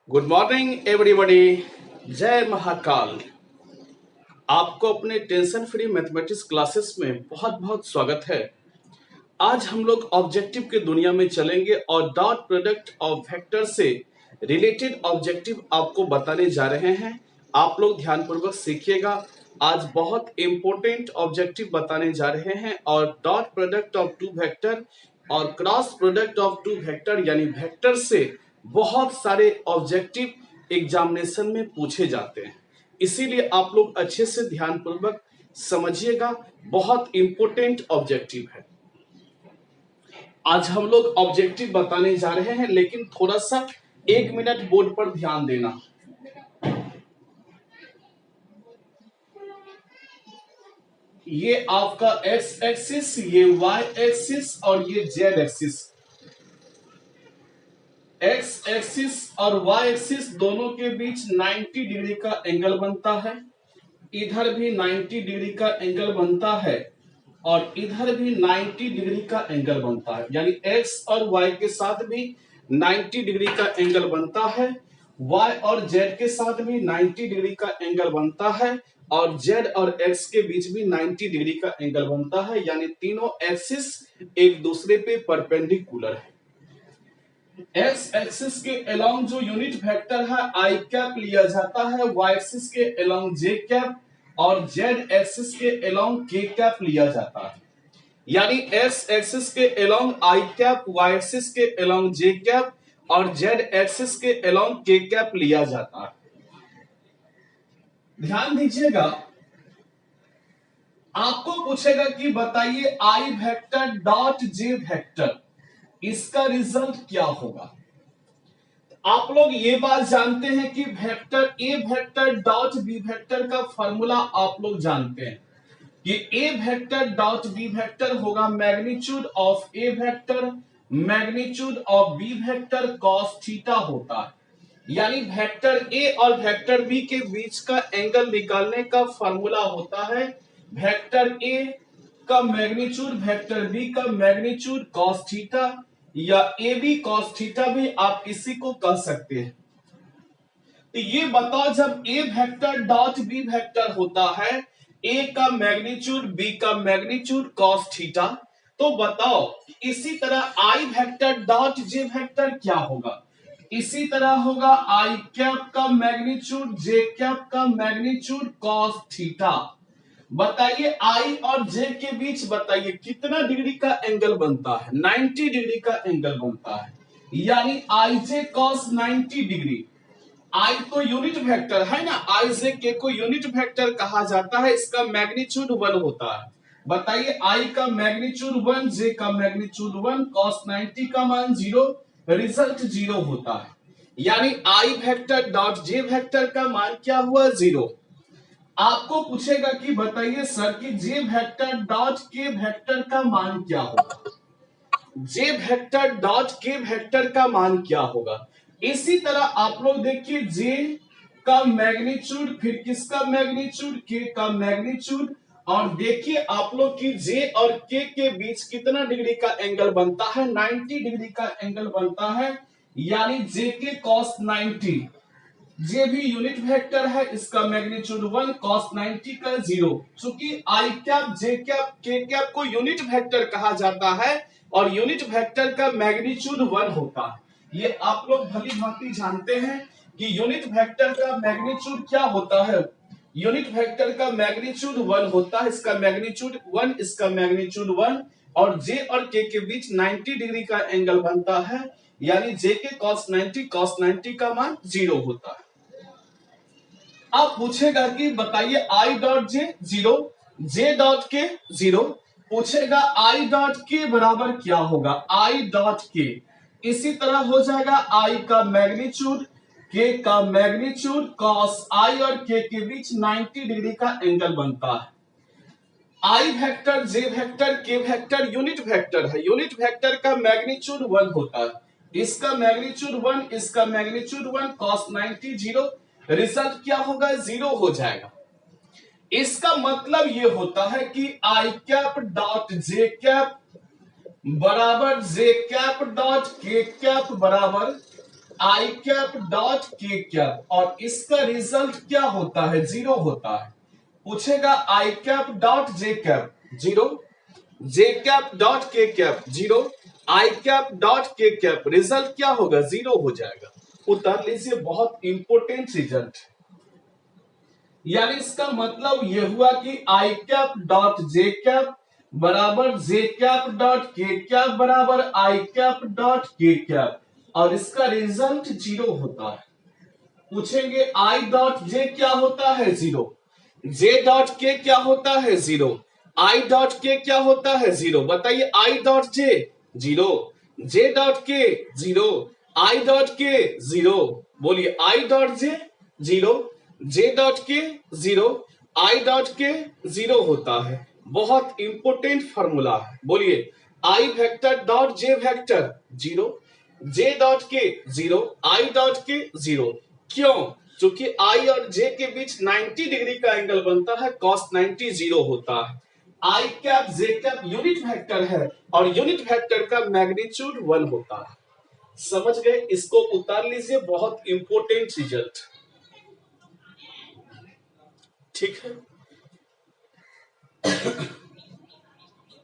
Good morning everybody. जय महाकाल। आपको अपने टेंशन फ्री मैथमेटिक्स क्लासेस में बहुत बहुत स्वागत है। आज हम लोग ऑब्जेक्टिव की दुनिया में चलेंगे और डॉट प्रोडक्ट ऑफ वेक्टर से रिलेटेड ऑब्जेक्टिव आपको बताने जा रहे हैं। आप लोग ध्यानपूर्वक सीखिएगा। आज बहुत इंपॉर्टेंट ऑब्जेक्टिव बताने जा रहे हैं और dot product of two vector और cross product of two vector यानी वेक्टर से बहुत सारे ऑब्जेक्टिव एग्जामिनेशन में पूछे जाते हैं। इसीलिए आप लोग अच्छे से ध्यानपूर्वक समझिएगा। बहुत इंपॉर्टेंट ऑब्जेक्टिव है। आज हम लोग ऑब्जेक्टिव बताने जा रहे हैं, लेकिन थोड़ा सा 1 मिनट बोर्ड पर ध्यान देना। ये आपका एक्स एक्सिस, ये वाई एक्सिस और ये जेड एक्सिस। एक्स एक्सिस और वाई एक्सिस दोनों के बीच 90 डिग्री का एंगल बनता है। इधर भी 90 डिग्री का एंगल बनता है और इधर भी 90 डिग्री का एंगल बनता है। यानी एक्स और वाई के साथ भी 90 डिग्री का एंगल बनता है। वाई और जेड के साथ भी 90 डिग्री का एंगल बनता है और जेड और एक्स के बीच भी 90 डिग्री का एंगल बनता है। यानी तीनों एक्सिस एक दूसरे पे परपेंडिकुलर है। एक्स एक्सिस के अलोंग जो यूनिट वेक्टर है आई कैप लिया जाता है, वाई एक्सिस के अलोंग जे कैप और जेड एक्सिस के अलोंग के कैप लिया जाता है। यानी एक्स एक्सिस के अलोंग आई कैप, वाई एक्सिस के अलोंग जे कैप और जेड एक्सिस के अलोंग के कैप लिया जाता है। ध्यान दीजिएगा, आपको पूछेगा कि बताइए आई वेक्टर डॉट जे वेक्टर, इसका रिजल्ट क्या होगा। आप लोग ये बात जानते हैं कि vector A vector dot B vector का फॉर्मूला आप लोग जानते हैं कि A vector dot B vector होगा magnitude of A vector magnitude of B vector cos theta होता है। यानी वेक्टर ए और वेक्टर बी के बीच का एंगल निकालने का फॉर्मूला होता है वेक्टर ए का मैग्नीट्यूड वेक्टर बी का मैग्नीट्यूड कॉस थीटा, या ए बी कॉस थीटा भी आप इसी को कह सकते हैं। तो ये बताओ, जब ए वेक्टर डॉट बी वेक्टर होता है, ए का मैग्नीट्यूड बी का मैग्नीट्यूड कॉस थीटा, तो बताओ इसी तरह आई वेक्टर डॉट जे वेक्टर क्या होगा। इसी तरह होगा आई कैप का मैग्नीट्यूड जे कैप का मैग्नीट्यूड कॉस थीटा। बताइए आई और जे के बीच बताइए कितना डिग्री का एंगल बनता है। 90 डिग्री का एंगल बनता है। यानी आई जे कॉस 90 डिग्री। आई तो यूनिट वेक्टर है ना, आई जे के को यूनिट वेक्टर कहा जाता है। इसका मैग्नीट्यूड 1 होता है। बताइए आई का मैग्नीट्यूड 1, जे का मैग्नीट्यूड 1, कॉस 90 का मान 0, रिजल्ट 0 होता है। यानी आई वेक्टर डॉट जे वेक्टर का मान क्या हुआ, 0। आपको पूछेगा कि बताइए सर कि जे वेक्टर डॉट के वेक्टर का मान क्या होगा। जे वेक्टर डॉट के वेक्टर का मान क्या होगा। इसी तरह आप लोग देखिए, जे का मैग्नीट्यूड, फिर किसका मैग्नीट्यूड, के का मैग्नीट्यूड, और देखिए आप लोग कि जे और के बीच कितना डिग्री का एंगल बनता है, 90 डिग्री का एंगल बनता है। यानी जे के कॉस 90, जे भी यूनिट वेक्टर है, इसका मैग्नीट्यूड 1, cos 90 का 0। चूंकि आई कैप जे कैप के कैप को यूनिट वेक्टर कहा जाता है और यूनिट वेक्टर का मैग्नीट्यूड 1 होता है। ये आप लोग भली भांति जानते हैं कि यूनिट वेक्टर का मैग्नीट्यूड क्या होता है। यूनिट वेक्टर का मैग्नीट्यूड 1 होता है, इसका मैग्नीट्यूड 1, इसका मैग्नीट्यूड 1, और जे और के बीच 90 डिग्री का एंगल बनता है। यानी जे के cos 90 का मान 0 होता है। अब पूछेगा कि बताइए I dot J 0, J dot के 0। पूछेगा आई डॉट के बराबर क्या होगा, आई डॉट के। इसी तरह हो जाएगा आई का मैग्नीट्यूड, के का मैग्नीट्यूड, कॉस आई और के बीच 90 डिग्री का एंगल बनता है। आई वेक्टर जे वेक्टर के वेक्टर यूनिट वेक्टर है। यूनिट वेक्टर का मैग्नीट्यूड 1 होता है। इसका मैग्नीट्यूड 1, इसका मैग्नीट्यूड 1, cos 90 0, रिजल्ट क्या होगा, 0 हो जाएगा। इसका मतलब ये होता है कि आई कैप डॉट जे कैप बराबर जे कैप डॉट के कैप बराबर i cap dot K cap, और इसका रिजल्ट क्या होता है? जीरो होता है। पूछेगा I cap dot J cap, zero, J cap dot K cap, zero, I cap dot K cap, result क्या होगा? जीरो हो जाएगा। उतार लीजिए, बहुत इंपॉर्टेंट रिजल्ट। यानी इसका मतलब यह हुआ कि आई कैप डॉट जे कैप बराबर जे कैप डॉट के कैप बराबर i cap dot K cap, और इसका रिजल्ट जीरो होता है। पूछेंगे आई डॉट जे क्या होता है? जीरो। जे डॉट के क्या होता है? जीरो। आई डॉट के क्या होता है? जीरो। बताइए, I dot J zero, J dot K zero, I dot K zero. बोलिए, I dot J zero, J dot K zero, I dot K zero होता है। बहुत इंपोर्टेंट फॉर्मूला है। बोलिए, I vector dot J vector zero, J dot K zero, I dot K zero. क्यों? क्योंकि आई और जे के बीच 90 डिग्री का एंगल बनता है, cos 90 जीरो होता है। आई कैप जे कैप यूनिट वेक्टर है, और यूनिट वेक्टर का मैग्नीट्यूड 1 होता है। समझ गए? इसको उतार लीजिए, बहुत इंपॉर्टेंट रिजल्ट। ठीक है,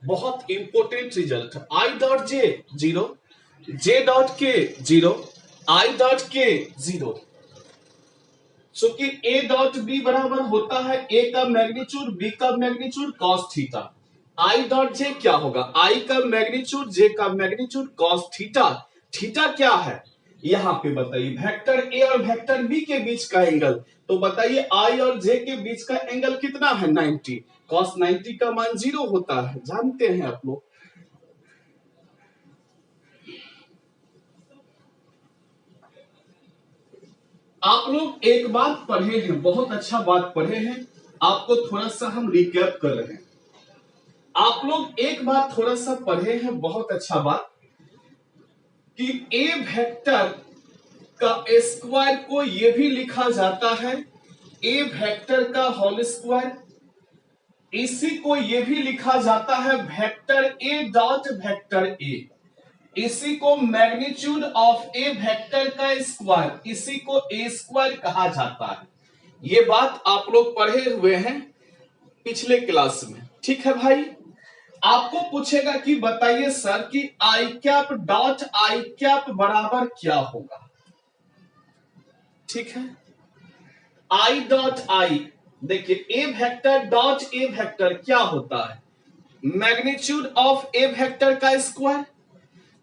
बहुत important result. I dot J zero, J dot K zero, I dot K zero. चूंकि ए डॉट बी बराबर होता है ए का मैग्नीट्यूड बी का मैग्नीट्यूड कॉस थीटा। आई डॉट जे क्या होगा? आई का मैग्नीट्यूड जे का मैग्नीट्यूड कॉस थीटा। थीटा क्या है यहां पे? बताइए, वेक्टर ए और वेक्टर बी के बीच का एंगल। तो बताइए, आई और जे के बीच का एंगल कितना है? 90। कॉस 90 का मान जीरो होता है, जानते हैं आप लोग। आप लोग एक बात पढ़े हैं, बहुत अच्छा बात पढ़े हैं, आपको थोड़ा सा हम रिकैप कर रहे हैं। आप लोग एक बात थोड़ा सा पढ़े हैं, बहुत अच्छा बात, कि ए वेक्टर का स्क्वायर को यह भी लिखा जाता है ए वेक्टर का होल स्क्वायर, इसी को यह भी लिखा जाता है vector A dot vector A, इसी को मैग्नीट्यूड ऑफ ए वेक्टर का स्क्वायर, इसी को ए स्क्वायर कहा जाता है। ये बात आप लोग पढ़े हुए हैं पिछले क्लास में। ठीक है भाई, आपको पूछेगा कि बताइए सर कि आई कैप डॉट आई कैप बराबर क्या होगा? ठीक है, आई डॉट आई, देखिए ए वेक्टर डॉट ए वेक्टर क्या होता है? मैग्नीट्यूड ऑफ ए वेक्टर का स्क्वायर।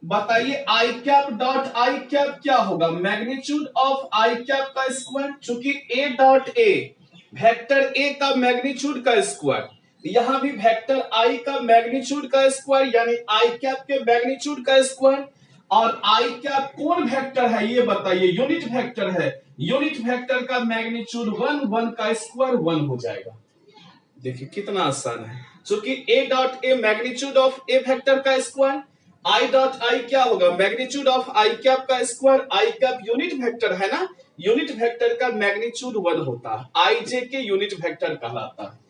बताइए, आई कैप डॉट आई कैप क्या होगा? मैग्नीट्यूड ऑफ आई कैप का स्क्वायर। चूंकि ए डॉट ए वेक्टर ए का मैग्नीट्यूड का स्क्वायर, यहां भी वेक्टर आई का मैग्नीट्यूड का स्क्वायर, यानी आई कैप के मैग्नीट्यूड का स्क्वायर। और आई कैप कौन वेक्टर है ये बताइए? यूनिट वेक्टर है, यूनिट वेक्टर का मैग्नीट्यूड 1, 1 का स्क्वायर 1 हो जाएगा। देखिए कितना आसान है। चूंकि ए dot A magnitude of A vector का स्क्वायर, आई डॉट आई क्या होगा? मैग्नीट्यूड ऑफ आई कैप का स्क्वायर। आई कैप यूनिट वेक्टर है ना, यूनिट वेक्टर का मैग्नीट्यूड 1 होता है, आई जे के यूनिट वेक्टर कहलाता है।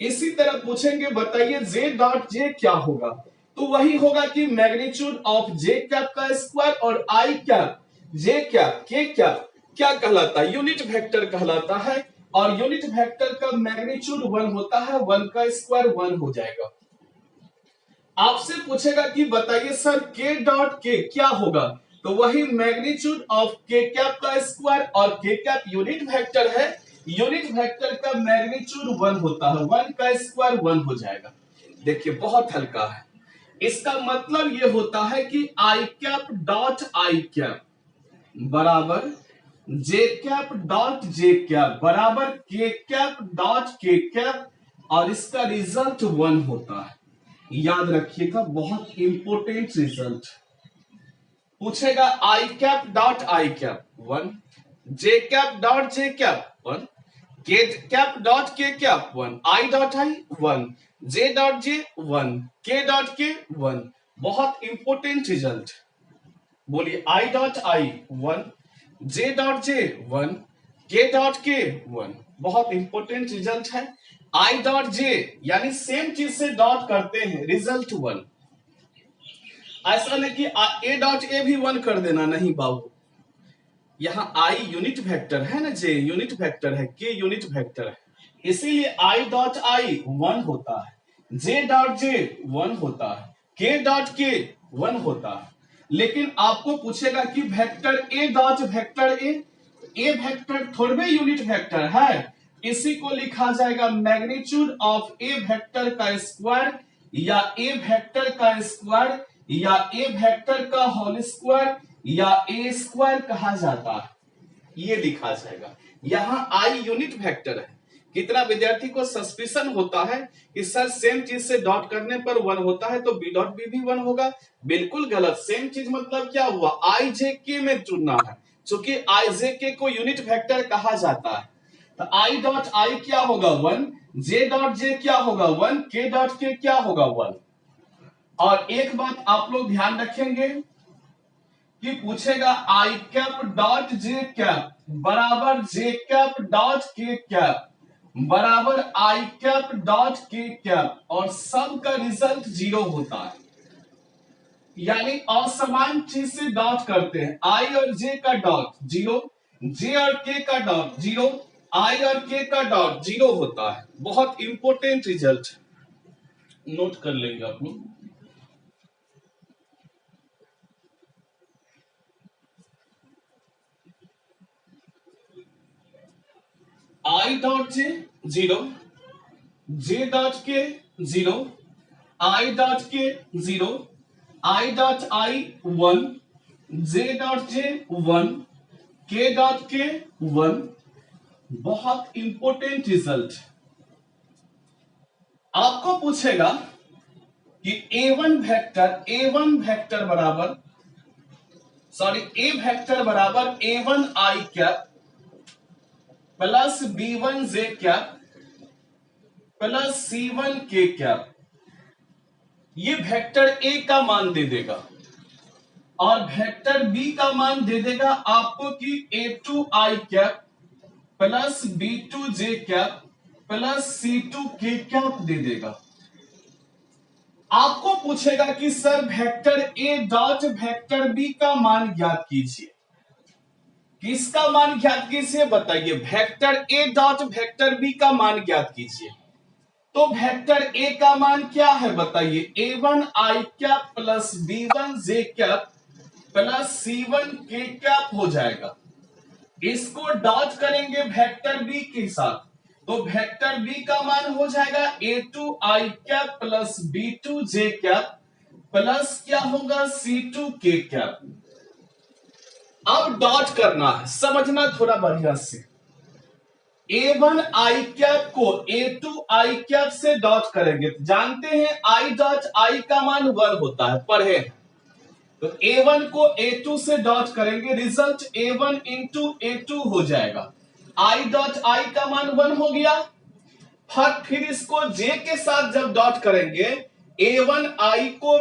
इसी तरह पूछेंगे, बताइए जे डॉट जे क्या होगा? तो वही होगा कि मैग्नीट्यूड ऑफ जे कैप का स्क्वायर, और आई कैप जे कैप के कैप क्या कहलाता है? यूनिट वेक्टर कहलाता है, और यूनिट वेक्टर का मैग्नीट्यूड 1 होता है, 1 का स्क्वायर 1 हो जाएगा। आपसे पूछेगा कि बताइए सर के डॉट के क्या होगा? तो वही मैग्नीट्यूड ऑफ के कैप का स्क्वायर, और के कैप यूनिट वेक्टर है, यूनिट वेक्टर का मैग्नीट्यूड 1 होता है, 1 का स्क्वायर 1 हो जाएगा। देखिए बहुत हल्का है। इसका मतलब यह होता है कि आई कैप डॉट आई कैप बराबर जे कैप डॉट जे कैप बराबर के कैप डॉट के कैप, और इसका रिजल्ट 1 होता है। याद रखिएगा, बहुत इंपॉर्टेंट रिजल्ट। पूछेगा I cap dot I cap 1, J cap dot J cap 1, K cap dot K cap 1, I dot I 1, J dot J 1, K dot के 1। बहुत इंपॉर्टेंट रिजल्ट। बोलिए, I dot I 1, J dot J 1, K dot के 1। बहुत important result है। आई dot जे यानी same चीज से dot करते हैं, रिजल्ट 1। ऐसा नहीं कि ए डॉट ए भी 1 कर देना, नहीं बाबू, यहाँ आई यूनिट वेक्टर है ना, जे यूनिट वेक्टर है, के यूनिट वेक्टर है, इसीलिए आई डॉट आई 1 होता है, जे डॉट जे 1 होता है, के डॉट के 1 होता है। लेकिन आपको पूछेगा कि vector A dot vector A vector थोड़े यूनिट वेक्टर है, इसी को लिखा जाएगा मैग्नीट्यूड ऑफ ए वेक्टर का स्क्वायर, या ए वेक्टर का स्क्वायर, या ए वेक्टर का होल स्क्वायर, या ए स्क्वायर कहा जाता है, ये लिखा जाएगा। यहां आई यूनिट वेक्टर है। कितना विद्यार्थी को सस्पिशन होता है कि सर सेम चीज से डॉट करने पर 1 होता है तो बी डॉट बी भी 1 होगा। बिल्कुल गलत। सेम चीज मतलब क्या हुआ, आई जे के में चुनना है, क्योंकि आई जे के को यूनिट वेक्टर कहा जाता है। तो आई डॉट आई क्या होगा 1, जे डॉट जे क्या होगा 1, के डॉट के क्या होगा 1। और एक बात आप लोग ध्यान रखेंगे कि पूछेगा I cap dot J cap बराबर जे कैप डॉट के कैप बराबर i cap dot K cap, और सब का रिजल्ट 0 होता है। यानी असमान चीज से डॉट करते हैं, आई और जे का डॉट 0, जे और के का डॉट 0, आई और के का डॉट 0 होता है। बहुत इंपॉर्टेंट रिजल्ट, नोट कर लेंगे आप लोग। आई डॉट जे 0, जे डॉट के 0, आई डॉट के 0, आई dot I 1, J dot J 1, K dot के 1। बहुत इंपॉर्टेंट रिजल्ट। आपको पूछेगा कि ए वन वेक्टर बराबर A1 आई कैप प्लस B1 जे कैप प्लस C1 के कैप, ये वेक्टर ए का मान दे देगा, और वेक्टर बी का मान दे देगा आपको कि A2 I cap plus B2 J cap plus C2 K cap दे देगा। आपको पूछेगा कि sir vector A dot vector B का मान ज्ञात कीजिए। किसका मान ज्ञात कीजिए बताइए, vector A dot vector B का मान ज्ञात कीजिए। तो वेक्टर ए का मान क्या है बताइए, A1 आई कैप प्लस B1 जे कैप प्लस C1 के कैप हो जाएगा। इसको डॉट करेंगे वेक्टर बी के साथ, तो वेक्टर बी का मान हो जाएगा A2 I cap plus B2 J cap plus क्या होगा C2 के कैप। अब डॉट करना है, समझना थोड़ा बढ़िया से। A1 आई कैप को A2 आई कैप से डॉट करेंगे, जानते हैं आई डॉट आई का मान 1 होता है, पढ़े। तो A1 को A2 से डॉट करेंगे, रिजल्ट A1 इंटू A2 हो जाएगा। आई डॉट आई का मान 1 हो गया। फिर इसको J के साथ जब डॉट करेंगे, A1 आई को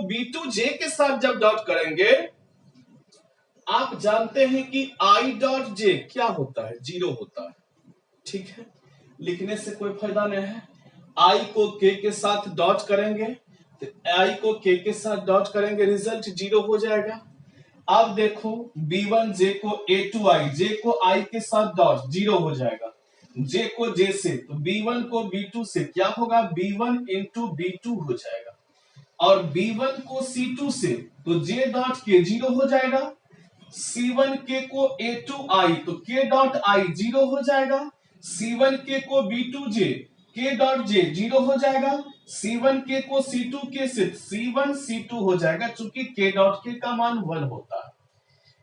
B2 J के साथ जब डॉट करेंगे, आप जानते हैं कि आई डॉट जे क्या होता है, 0 होता है। ठीक है, लिखने से कोई फायदा नहीं है। आई को के के साथ डॉट करेंगे, तो आई को के के साथ डॉट करेंगे, रिजल्ट 0 हो जाएगा। अब देखो B1 जे को A2 आई, जे को आई के साथ डॉट 0 हो जाएगा, जे को जे से, तो B1 को B2 से क्या होगा, B1 इंटू B2 हो जाएगा, और B1 को C2 से, तो जे डॉट के 0 हो जाएगा, C1 के को A2 आई, तो के डॉट आई 0 हो जाएगा, C1 के को B2 जे, के डॉट जे 0 हो जाएगा, C1 के को C2 के से C1 C2 हो जाएगा, चूंकि के डॉट के का मान 1 होता है।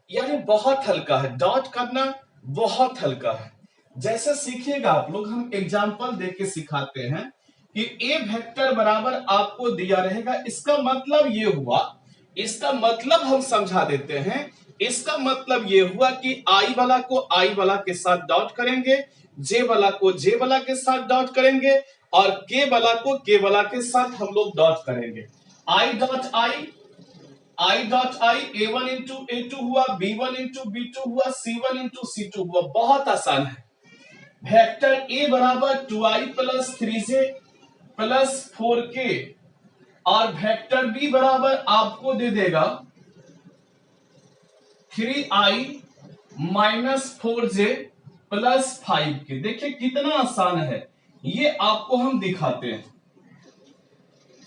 यानी बहुत हल्का है, डॉट करना बहुत हल्का है। जैसे सीखिएगा आप लोग, हम एग्जाम्पल देके सिखाते हैं कि ए वेक्टर बराबर आपको दिया रहेगा, इसका मतलब ये हुआ, इसका मतलब हम समझा देते हैं। इसका मतलब ये हुआ कि आई वाला को आई वाला के साथ डॉट करेंगे, जे वाला को जे वाला के साथ डॉट करेंगे, और के वाला को के वाला के साथ हम लोग डॉट करेंगे। आई डॉट आई A1 इंटू A2 हुआ, B1 इंटू B2 हुआ, C1 इंटू C2 हुआ। बहुत आसान है। वेक्टर ए बराबर 2i plus 3j plus 4k, और वेक्टर बी बराबर आपको दे देगा 3i minus 4j plus 5k। देखिए कितना आसान है, ये आपको हम दिखाते हैं।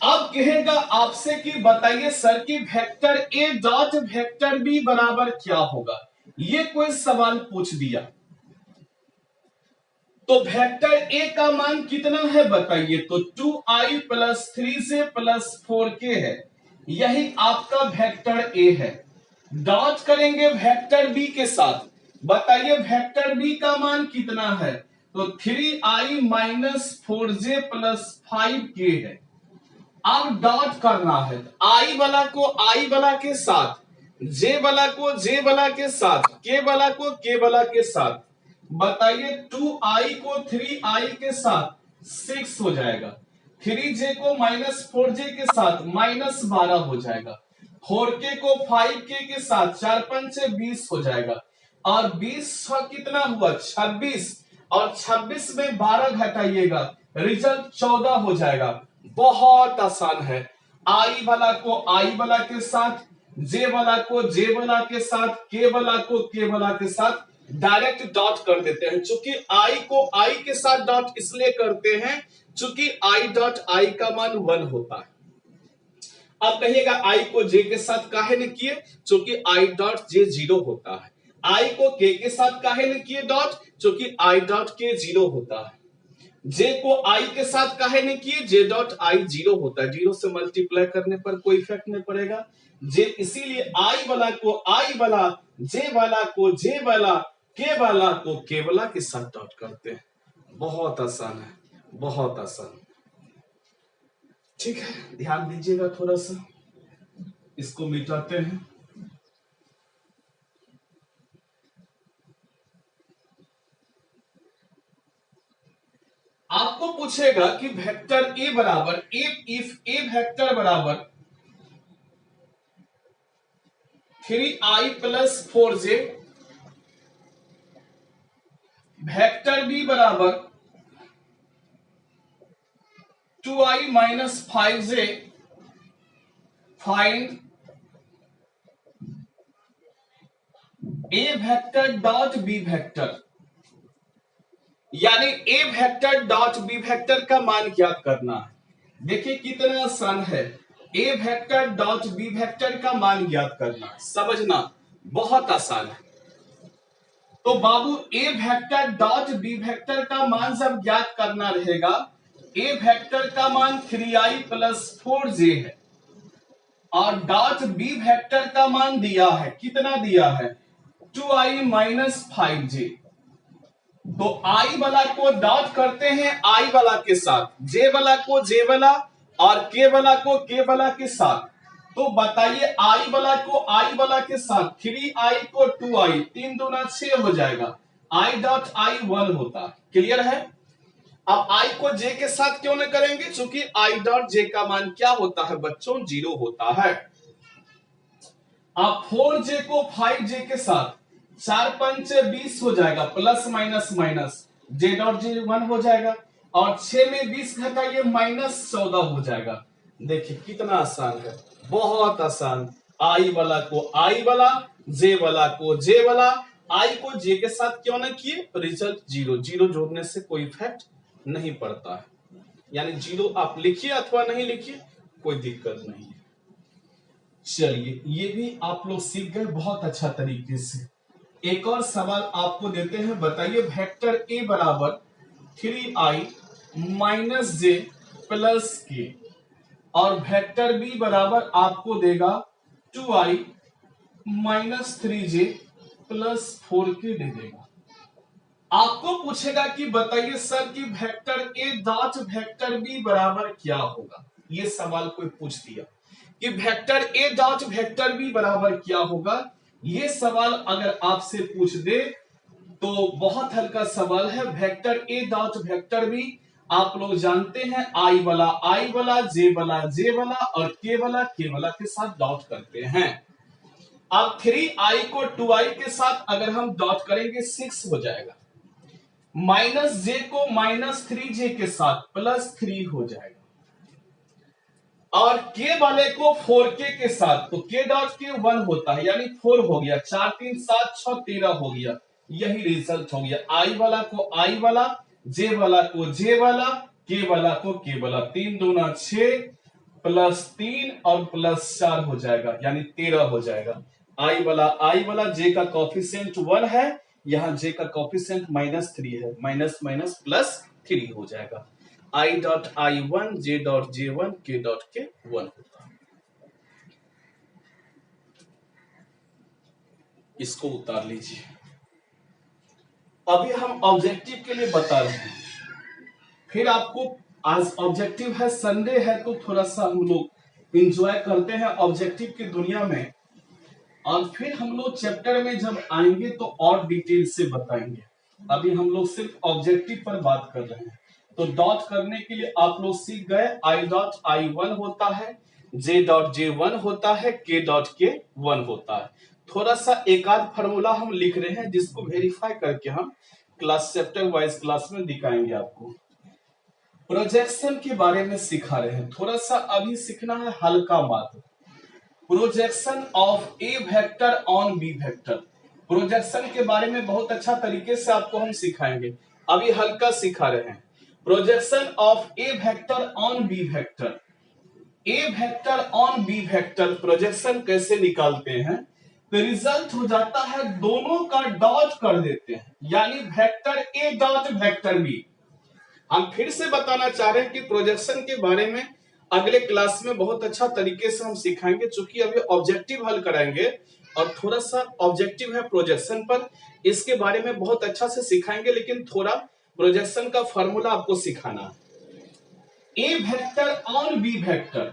अब कहेगा आपसे कि बताइए सर कि vector A dot vector B बराबर क्या होगा, ये कोई सवाल पूछ दिया। तो वेक्टर ए का मान कितना है बताइए, तो 2i plus 3j plus 4k है, यही आपका वेक्टर ए है। डॉट करेंगे वेक्टर बी के साथ, बताइए वेक्टर बी का मान कितना है, तो 3i minus 4j plus 5k है। अब डॉट करना है, आई वाला को आई वाला के साथ, जे वाला को जे वाला के साथ, के वाला को के वाला के साथ। बताइए 2i को 3i के साथ 6 हो जाएगा, 3j को माइनस 4j के साथ माइनस 12 हो जाएगा, 4k को 5k के साथ 4 5 20 हो जाएगा, और 20 कितना हुआ 26, और 26 में 12 घटाइएगा, रिजल्ट 14 हो जाएगा। बहुत आसान है, आई वाला को आई वाला के साथ, जे वाला को जे वाला के साथ, के वाला को के वाला के साथ डायरेक्ट डॉट कर देते हैं। चूंकि आई को आई के साथ डॉट इसलिए करते हैं चूंकि आई डॉट आई का मान 1 होता है। अब कहिएगा आई को जे के साथ काहे ने किए, चूंकि आई डॉट जे 0 होता है। आई को के साथ काहे ने किए डॉट, चूंकि आई डॉट के 0 होता है। जे को आई के साथ काहे ने किए, जे डॉट आई 0 होता है, 0 से मल्टीप्लाई करने पर कोई इफेक्ट नहीं पड़ेगा। जे इसीलिए आई वाला को आई वाला, जे वाला को जे वाला, के वाला को के वाला के साथ डॉट करते हैं। बहुत आसान है, बहुत आसान। ठीक है, ध्यान दीजिएगा थोड़ा सा, इसको मिटाते हैं। आपको पूछेगा कि वेक्टर ए बराबर इफ ए वेक्टर बराबर 3i plus 4j, vector B बराबर 2i माइनस 5j, फाइंड ए वेक्टर डॉट बी वेक्टर। यानी ए वेक्टर डॉट बी वेक्टर का मान ज्ञात करना है। देखिए कितना आसान है, A vector dot B vector का मान ज्ञात करना, समझना बहुत आसान है। तो बाबू ए वेक्टर डॉट बी वेक्टर का मान जब ज्ञात करना रहेगा, ए वेक्टर का मान 3i प्लस 4j है, और डॉट बी वेक्टर का मान दिया है, कितना दिया है 2i माइनस 5j। तो आई वाला को डॉट करते हैं आई वाला के साथ, जे वाला को जे वाला, और के वाला को के वाला के साथ। तो बताइए आई वाला को आई वाला के साथ 3i को 2i, 3 दूना 6 हो जाएगा, आई डॉट आई 1 होता है। क्लियर है। अब आई को जे के साथ क्यों न करेंगे, क्योंकि आई डॉट जे का मान क्या होता है बच्चों, 0 होता है। अब 4j को 5j के साथ 4 5 20 हो जाएगा, प्लस माइनस माइनस, जे डॉट जे 1 हो जाएगा, और 6 में 20 घटाइए माइनस 14 हो जाएगा। देखिए कितना आसान है, बहुत आसान। आई वाला को आई वाला, जे वाला को जे वाला, आई को जे के साथ क्यों ना किए, रिजल्ट 0, 0 जोड़ने से कोई इफेक्ट नहीं पड़ता है। यानी 0 आप लिखिए अथवा नहीं लिखिए, कोई दिक्कत नहीं है। चलिए ये भी आप लोग सीख गए बहुत अच्छा तरीके से। एक और सवाल आपको देते हैं, बताइए वेक्टर ए बराबर 3i माइनस जे प्लस के, और वेक्टर बी बराबर आपको देगा 2i minus 3j plus 4k दे देगा। आपको पूछेगा कि बताइए सर कि vector A dot vector B बराबर क्या होगा। ये सवाल कोई पूछ दिया कि vector A dot vector B बराबर क्या होगा। ये सवाल अगर आपसे पूछ दे तो बहुत हल्का सवाल है। Vector A dot vector B आप लोग जानते हैं, आई वाला, जे वाला, और के वाला के साथ डॉट करते हैं। अब 3i को 2i के साथ अगर हम डॉट करेंगे 6 हो जाएगा, माइनस जे को माइनस 3j के साथ प्लस 3 हो जाएगा। और के वाले को 4k के साथ, तो k डॉट के 1 होता है, यानी 4 हो गया, 4 3 7 6 13 हो गया, यही रिजल्ट हो गया। आई वाला को आई वाला, जे वाला को जे वाला, के वाला को के वाला, 3 दूना 6 प्लस 3 और प्लस 4 हो जाएगा, यानी 13 हो जाएगा। आई वाला जे का कॉफिशिएंट 1 है, यहां जे का कॉफिशिएंट -3 है, माइनस माइनस प्लस 3 हो जाएगा। आई dot I 1, J dot J 1, K dot के 1 होता है। इसको उतार लीजिए। अभी हम ऑब्जेक्टिव के लिए बता रहे हैं, फिर आपको, आज ऑब्जेक्टिव है, संडे है, तो थोड़ा सा हम लोग इंजॉय करते हैं ऑब्जेक्टिव की दुनिया में, और फिर हम लोग चैप्टर में जब आएंगे तो और डिटेल से बताएंगे। अभी हम लोग सिर्फ ऑब्जेक्टिव पर बात कर रहे हैं। तो डॉट करने के लिए आप लोग सीख गए, आई डॉट आई 1 होता है, जे डॉट जे 1 होता है, के डॉट के 1 होता है। थोड़ा सा एक आध फार्मूला हम लिख रहे हैं, जिसको वेरीफाई करके हम क्लास चैप्टर वाइज क्लास में दिखाएंगे आपको। प्रोजेक्शन के बारे में सिखा रहे हैं, थोड़ा सा अभी सीखना है हल्का मात्र। Projection of A vector on B vector, projection के बारे में बहुत अच्छा तरीके से आपको हम सिखाएंगे, अभी हल्का सिखा रहे हैं। Projection of A vector on B vector, A vector on B vector projection कैसे निकालते हैं, तो रिजल्ट हो जाता है दोनों का डॉट कर देते हैं, यानी vector A dot vector B. हम फिर से बताना चाह रहे हैं कि प्रोजेक्शन के बारे में अगले क्लास में बहुत अच्छा तरीके से हम सिखाएंगे, चूंकि अभी ऑब्जेक्टिव हल कराएंगे और थोड़ा सा ऑब्जेक्टिव है प्रोजेक्शन पर, इसके बारे में बहुत अच्छा से सिखाएंगे, लेकिन थोड़ा प्रोजेक्शन का फॉर्मूला आपको सिखाना है। A vector on B vector,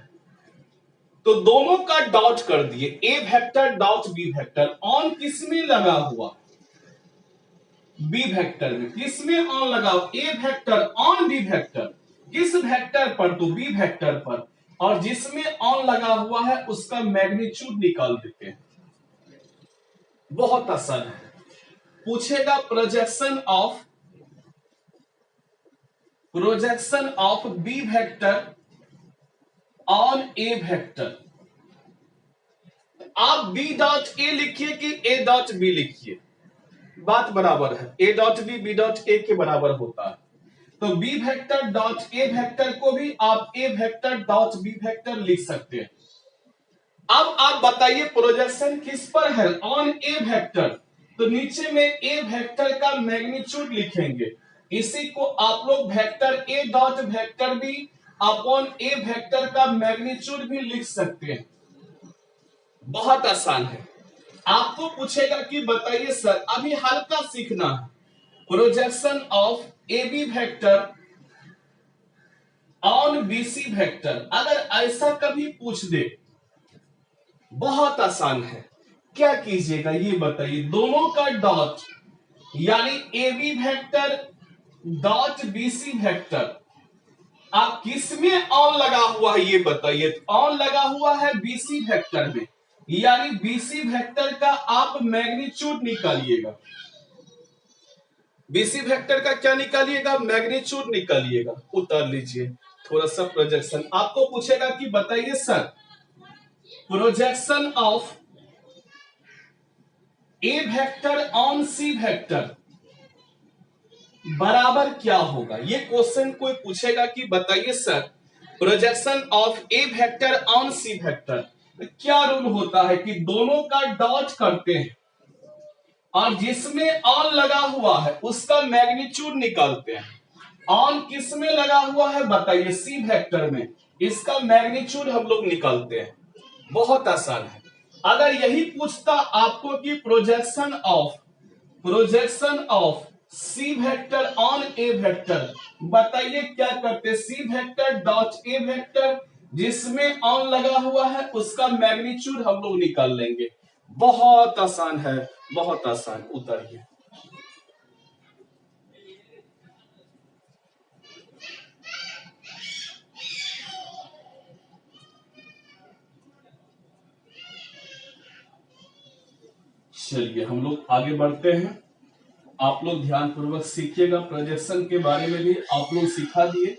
तो दोनों का डॉट कर दिए, ए vector dot B vector, on किसमें लगा हुआ, बी वेक्टर में, किसमें ऑन लगा, A vector on B vector, किस वेक्टर पर, तो बी वेक्टर पर, और जिसमें ऑन लगा हुआ है उसका मैग्नीट्यूड निकाल देते हैं। बहुत आसान है। पूछेगा projection of B vector on A vector, आप बी डॉट ए लिखिए कि ए डॉट बी लिखिए, बात बराबर है, A dot B B dot A के बराबर होता है। तो बी वेक्टर डॉट ए वेक्टर को भी आप A vector dot B vector लिख सकते हैं। अब आप बताइए प्रोजेक्शन किस पर है, ऑन ए वेक्टर, तो नीचे में ए वेक्टर का मैग्नीट्यूड लिखेंगे, इसी को आप लोग vector A dot vector B upon A vector का मैग्नीट्यूड भी लिख सकते हैं। बहुत आसान है। आपको पूछेगा कि बताइए सर, अभी हल्का सीखना है, projection of A B vector on B C vector, अगर ऐसा कभी पूछ दे, बहुत आसान है, क्या कीजिएगा ये बताइए, दोनों का डॉट, यानी A B vector dot B C vector, आप किसमें ऑन लगा हुआ है ये बताइए, ऑन लगा हुआ है बीसी वेक्टर में, यानी बीसी वेक्टर का आप मैग्नीट्यूड निकालिएगा, बीसी वेक्टर का क्या निकालिएगा, मैग्नीट्यूड निकालिएगा। उतार लीजिए थोड़ा सा प्रोजेक्शन, आपको पूछेगा कि बताइए sir, projection of A vector on C vector बराबर क्या होगा, ये क्वेश्चन कोई पूछेगा कि बताइए sir, projection of A vector on C vector, क्या रूल होता है कि दोनों का डॉट करते हैं और जिसमें ऑन लगा हुआ है उसका मैग्नीट्यूड निकालते हैं। ऑन किस में लगा हुआ है बताइए, सी वेक्टर में, इसका मैग्नीट्यूड हम लोग निकालते हैं। बहुत आसान है। अगर यही पूछता आपको कि projection of C vector on A vector, बताइए क्या करते, सी वेक्टर डॉट ए वेक्टर, जिसमें ऑन लगा हुआ है उसका मैग्नीट्यूड हम लोग निकाल लेंगे। बहुत आसान है, बहुत आसान। उतारिए। चलिए हम लोग आगे बढ़ते हैं, आप लोग ध्यान पूर्वक सीखिएगा। प्रोजेक्शन के बारे में भी आप लोग सिखा दिए,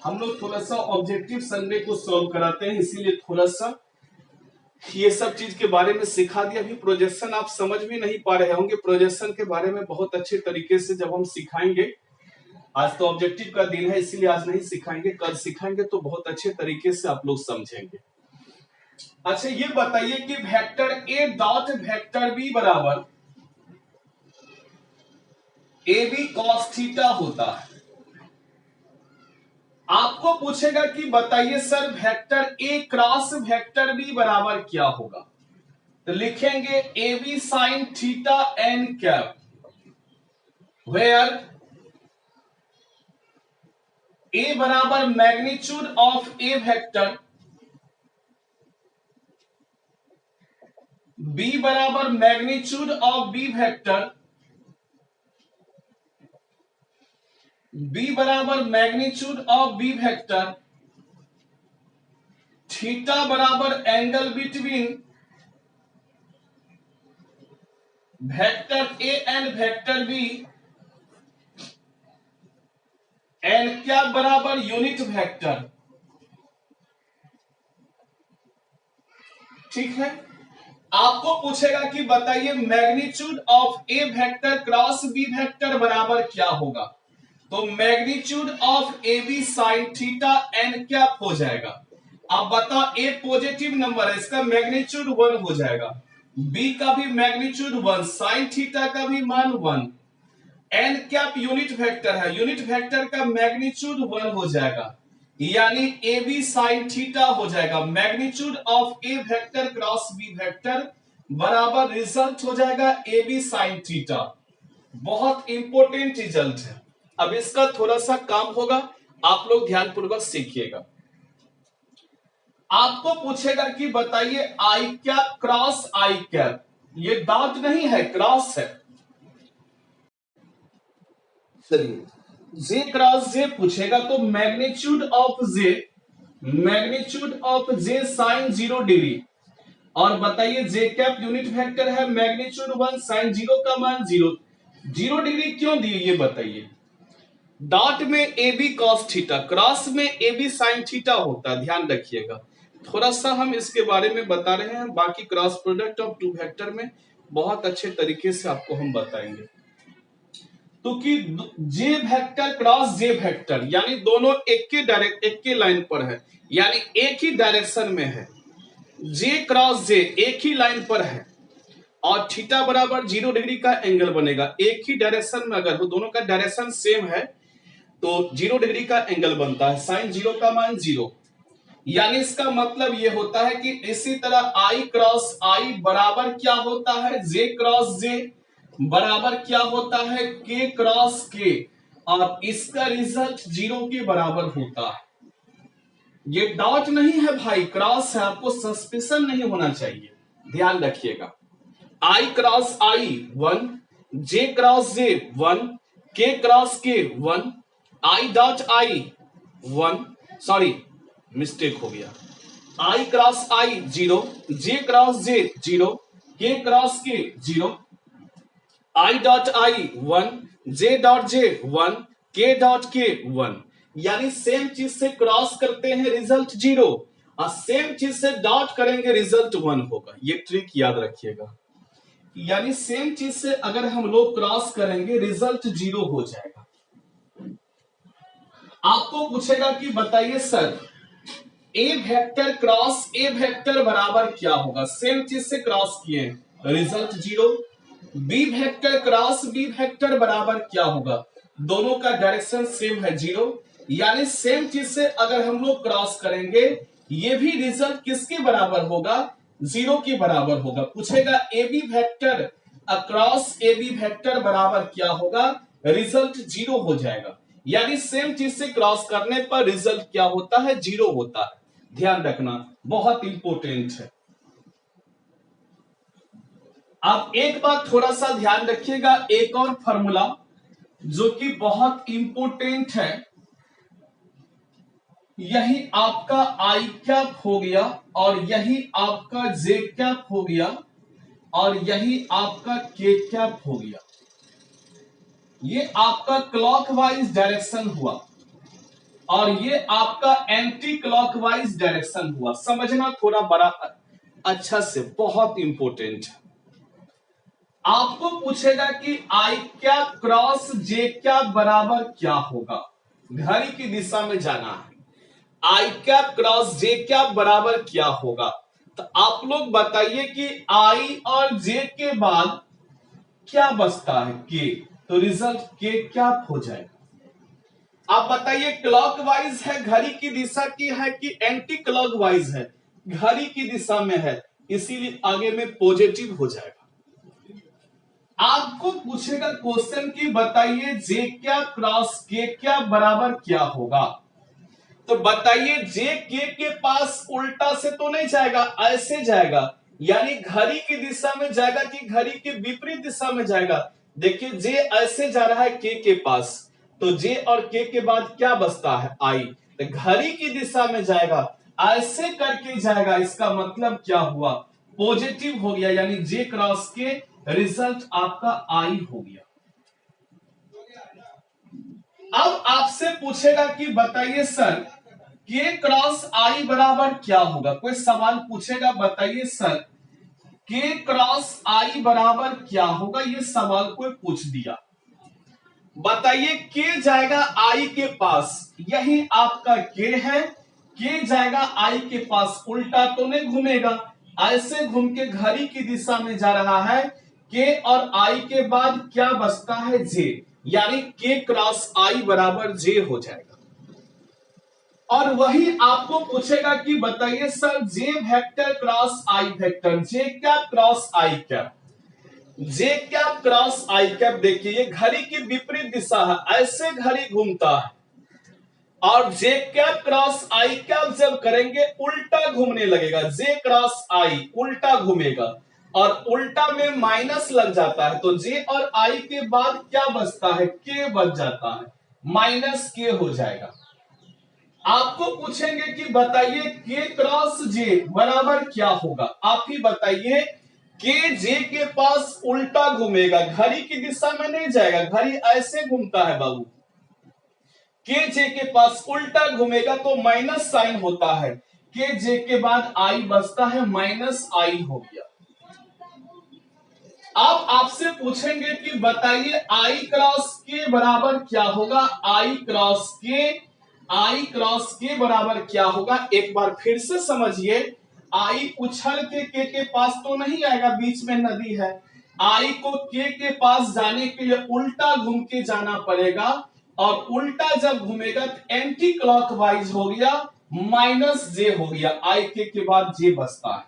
हम लोग थोड़ा सा ऑब्जेक्टिव संडे को सॉल्व कराते हैं, इसीलिए थोड़ा सा ये सब चीज के बारे में सिखा दिया। अभी प्रोजेक्शन आप समझ भी नहीं पा रहे होंगे, प्रोजेक्शन के बारे में बहुत अच्छे तरीके से जब हम सिखाएंगे, आज तो ऑब्जेक्टिव का दिन है इसीलिए आज नहीं सिखाएंगे, कल सिखाएंगे तो बहुत अच्छे तरीके से आप लोग समझेंगे। अच्छा ये बताइए कि vector A dot vector B बराबर ए बी कॉस थीटा होता है। आपको पूछेगा कि बताइए sir vector A cross vector B बराबर क्या होगा, तो लिखेंगे A B sine theta N cap, where A बराबर magnitude of A vector, B बराबर magnitude of B vector, B बराबर magnitude of B vector, theta बराबर angle between vector A and vector B, N क्या बराबर unit vector. ठीक है, आपको पूछेगा कि बताइए magnitude of A vector cross B vector बराबर क्या होगा, तो magnitude of A B sine theta N क्या हो जाएगा। अब बताओ ए पॉजिटिव नंबर है, इसका मैग्नीट्यूड 1 हो जाएगा, बी का भी मैग्नीट्यूड 1, साइन थीटा का भी मान 1, एन कैप यूनिट वेक्टर है, यूनिट वेक्टर का मैग्नीट्यूड 1 हो जाएगा, यानी ए बी साइन थीटा हो जाएगा। Magnitude of A vector cross B vector बराबर रिजल्ट हो जाएगा ए बी साइन थीटा। बहुत इंपॉर्टेंट रिजल्ट है। अब इसका थोड़ा सा काम होगा, आप लोग ध्यानपूर्वक सीखिएगा। आपको पूछेगा कि बताइए आई कैप क्रॉस आई कैप, ये डॉट नहीं है क्रॉस है, चलिए जे क्रॉस जे पूछेगा तो magnitude of J sine 0 degree, और बताइए जे कैप यूनिट वेक्टर है, मैग्नीट्यूड 1, साइन 0 का मान 0 डिग्री क्यों दिए ये बताइए। डॉट में A B cos theta, cross में ए बी साइन थीटा होता है, ध्यान रखिएगा। थोड़ा सा हम इसके बारे में बता रहे हैं, बाकी cross product of two vector में बहुत अच्छे तरीके से आपको हम बताएंगे। तो कि जे वेक्टर क्रॉस जे वेक्टर यानी दोनों एक के लाइन पर है, यानी एक ही डायरेक्शन में है, जे क्रॉस जे एक ही लाइन पर है, और थीटा बराबर 0 डिग्री का एंगल बनेगा। एक ही डायरेक्शन में अगर वो दोनों का डायरेक्शन सेम है तो 0 डिग्री का एंगल बनता है, साइन 0 का मान 0, यानी इसका मतलब ये होता है कि इसी तरह आई क्रॉस आई बराबर क्या होता है, जे क्रॉस जे बराबर क्या होता है, के क्रॉस के, और इसका रिजल्ट 0 के बराबर होता है। ये डॉट नहीं है भाई, क्रॉस है, आपको सस्पेंशन नहीं होना चाहिए, ध्यान रखिएगा। आई क्रॉस आई 1, जे क्रॉस जे 1, के क्रॉस के 1, I dot I 1, sorry mistake हो गया, आई क्रॉस आई 0, जे क्रॉस जे 0, के क्रॉस के 0, आई dot I 1, J dot J 1, K dot के 1, यानी सेम चीज से क्रॉस करते हैं रिजल्ट 0, और सेम चीज से डॉट करेंगे रिजल्ट 1 होगा। ये ट्रिक याद रखिएगा, यानी सेम चीज से अगर हम लोग क्रॉस करेंगे रिजल्ट 0 हो जाएगा। आपको पूछेगा कि बताइए sir A vector cross A vector बराबर क्या होगा, सेम चीज से क्रॉस किए result 0, B vector cross B vector बराबर क्या होगा, दोनों का डायरेक्शन सेम है 0, यानी सेम चीज से अगर हम लोग क्रॉस करेंगे ये भी रिजल्ट किसके बराबर होगा, 0 के बराबर होगा। पूछेगा A B vector across A B vector बराबर क्या होगा, रिजल्ट 0 हो जाएगा, यानी सेम चीज से क्रॉस करने पर रिजल्ट क्या होता है, 0 होता है। ध्यान रखना, बहुत इंपॉर्टेंट है। आप एक बात थोड़ा सा ध्यान रखिएगा, एक और फॉर्मूला जो कि बहुत इंपॉर्टेंट है, यही आपका आई कैप हो गया, और यही आपका जे कैप हो गया, और यही आपका के कैप हो गया। ये आपका क्लॉकवाइज डायरेक्शन हुआ। और ये आपका एंटी क्लॉकवाइज डायरेक्शन हुआ। समझना थोड़ा बड़ा अच्छा से, बहुत इंपॉर्टेंट। आपको पूछेगा कि आई क्या क्रॉस जे क्या बराबर क्या होगा, घड़ी की दिशा में जाना है। आई क्या क्रॉस जे क्या बराबर क्या होगा, तो आप लोग बताइए कि आई और जे के बाद क्या बचता है, के, तो रिजल्ट के क्या हो जाएगा। आप बताइए क्लॉकवाइज है, घड़ी की दिशा की है कि एंटी क्लॉकवाइज है, घड़ी की दिशा में है, इसीलिए आगे में पॉजिटिव हो जाएगा। आपको पूछेगा क्वेश्चन की बताइए जे क्या क्रॉस के क्या बराबर क्या होगा, तो बताइए जे के पास उल्टा से तो नहीं जाएगा, ऐसे जाएगा, यानी घड़ी की दिशा में जाएगा कि घड़ी के विपरीत दिशा में जाएगा। देखिए जे ऐसे जा रहा है के पास, तो जे और के बाद क्या बचता है, आई, तो घड़ी की दिशा में जाएगा, ऐसे करके जाएगा, इसका मतलब क्या हुआ, पॉजिटिव हो गया, यानी जे क्रॉस के रिजल्ट आपका आई हो गया। अब आपसे पूछेगा कि बताइए सर के क्रॉस आई बराबर क्या होगा, कोई सवाल पूछेगा, बताइए सर के क्रॉस आई बराबर क्या होगा, ये सवाल कोई पूछ दिया, बताइए के जाएगा आई के पास, यही आपका के है, के जाएगा आई के पास, उल्टा तो नहीं घूमेगा, ऐसे घूम के घड़ी की दिशा में जा रहा है, के और आई के बाद क्या बचता है, जे, यानी के क्रॉस आई बराबर जे हो जाएगा। और वही आपको पूछेगा कि बताइए सर जे वेक्टर क्रॉस आई वेक्टर, जे क्या क्रॉस आई क्या, जे क्या क्रॉस आई कैप, देखिए ये घड़ी की विपरीत दिशा है, ऐसे घड़ी घूमता है, और जे कैप क्रॉस आई कैप जब करेंगे उल्टा घूमने लगेगा, जे क्रॉस आई उल्टा घूमेगा, और उल्टा में माइनस लग जाता है, तो जे और आई के बाद क्या बचता है, के बच जाता है, माइनस के हो जाएगा। आपको पूछेंगे कि बताइए के क्रॉस जे बराबर क्या होगा, आप ही बताइए, के जे के पास उल्टा घूमेगा, घड़ी की दिशा में नहीं जाएगा, घड़ी ऐसे घूमता है बाबू, के जे के पास उल्टा घूमेगा तो माइनस साइन होता है, के जे के बाद आई बचता है, माइनस आई हो गया। अब आपसे पूछेंगे कि बताइए आई क्रॉस के बराबर क्या होगा, आई क्रॉस के बराबर क्या होगा, एक बार फिर से समझिए, आई उछल के पास तो नहीं आएगा, बीच में नदी है, आई को के पास जाने के लिए उल्टा घूम के जाना पड़ेगा, और उल्टा जब घूमेगा तो एंटी क्लॉकवाइज हो गया, माइनस जे हो गया, आई के बाद जे बचता है।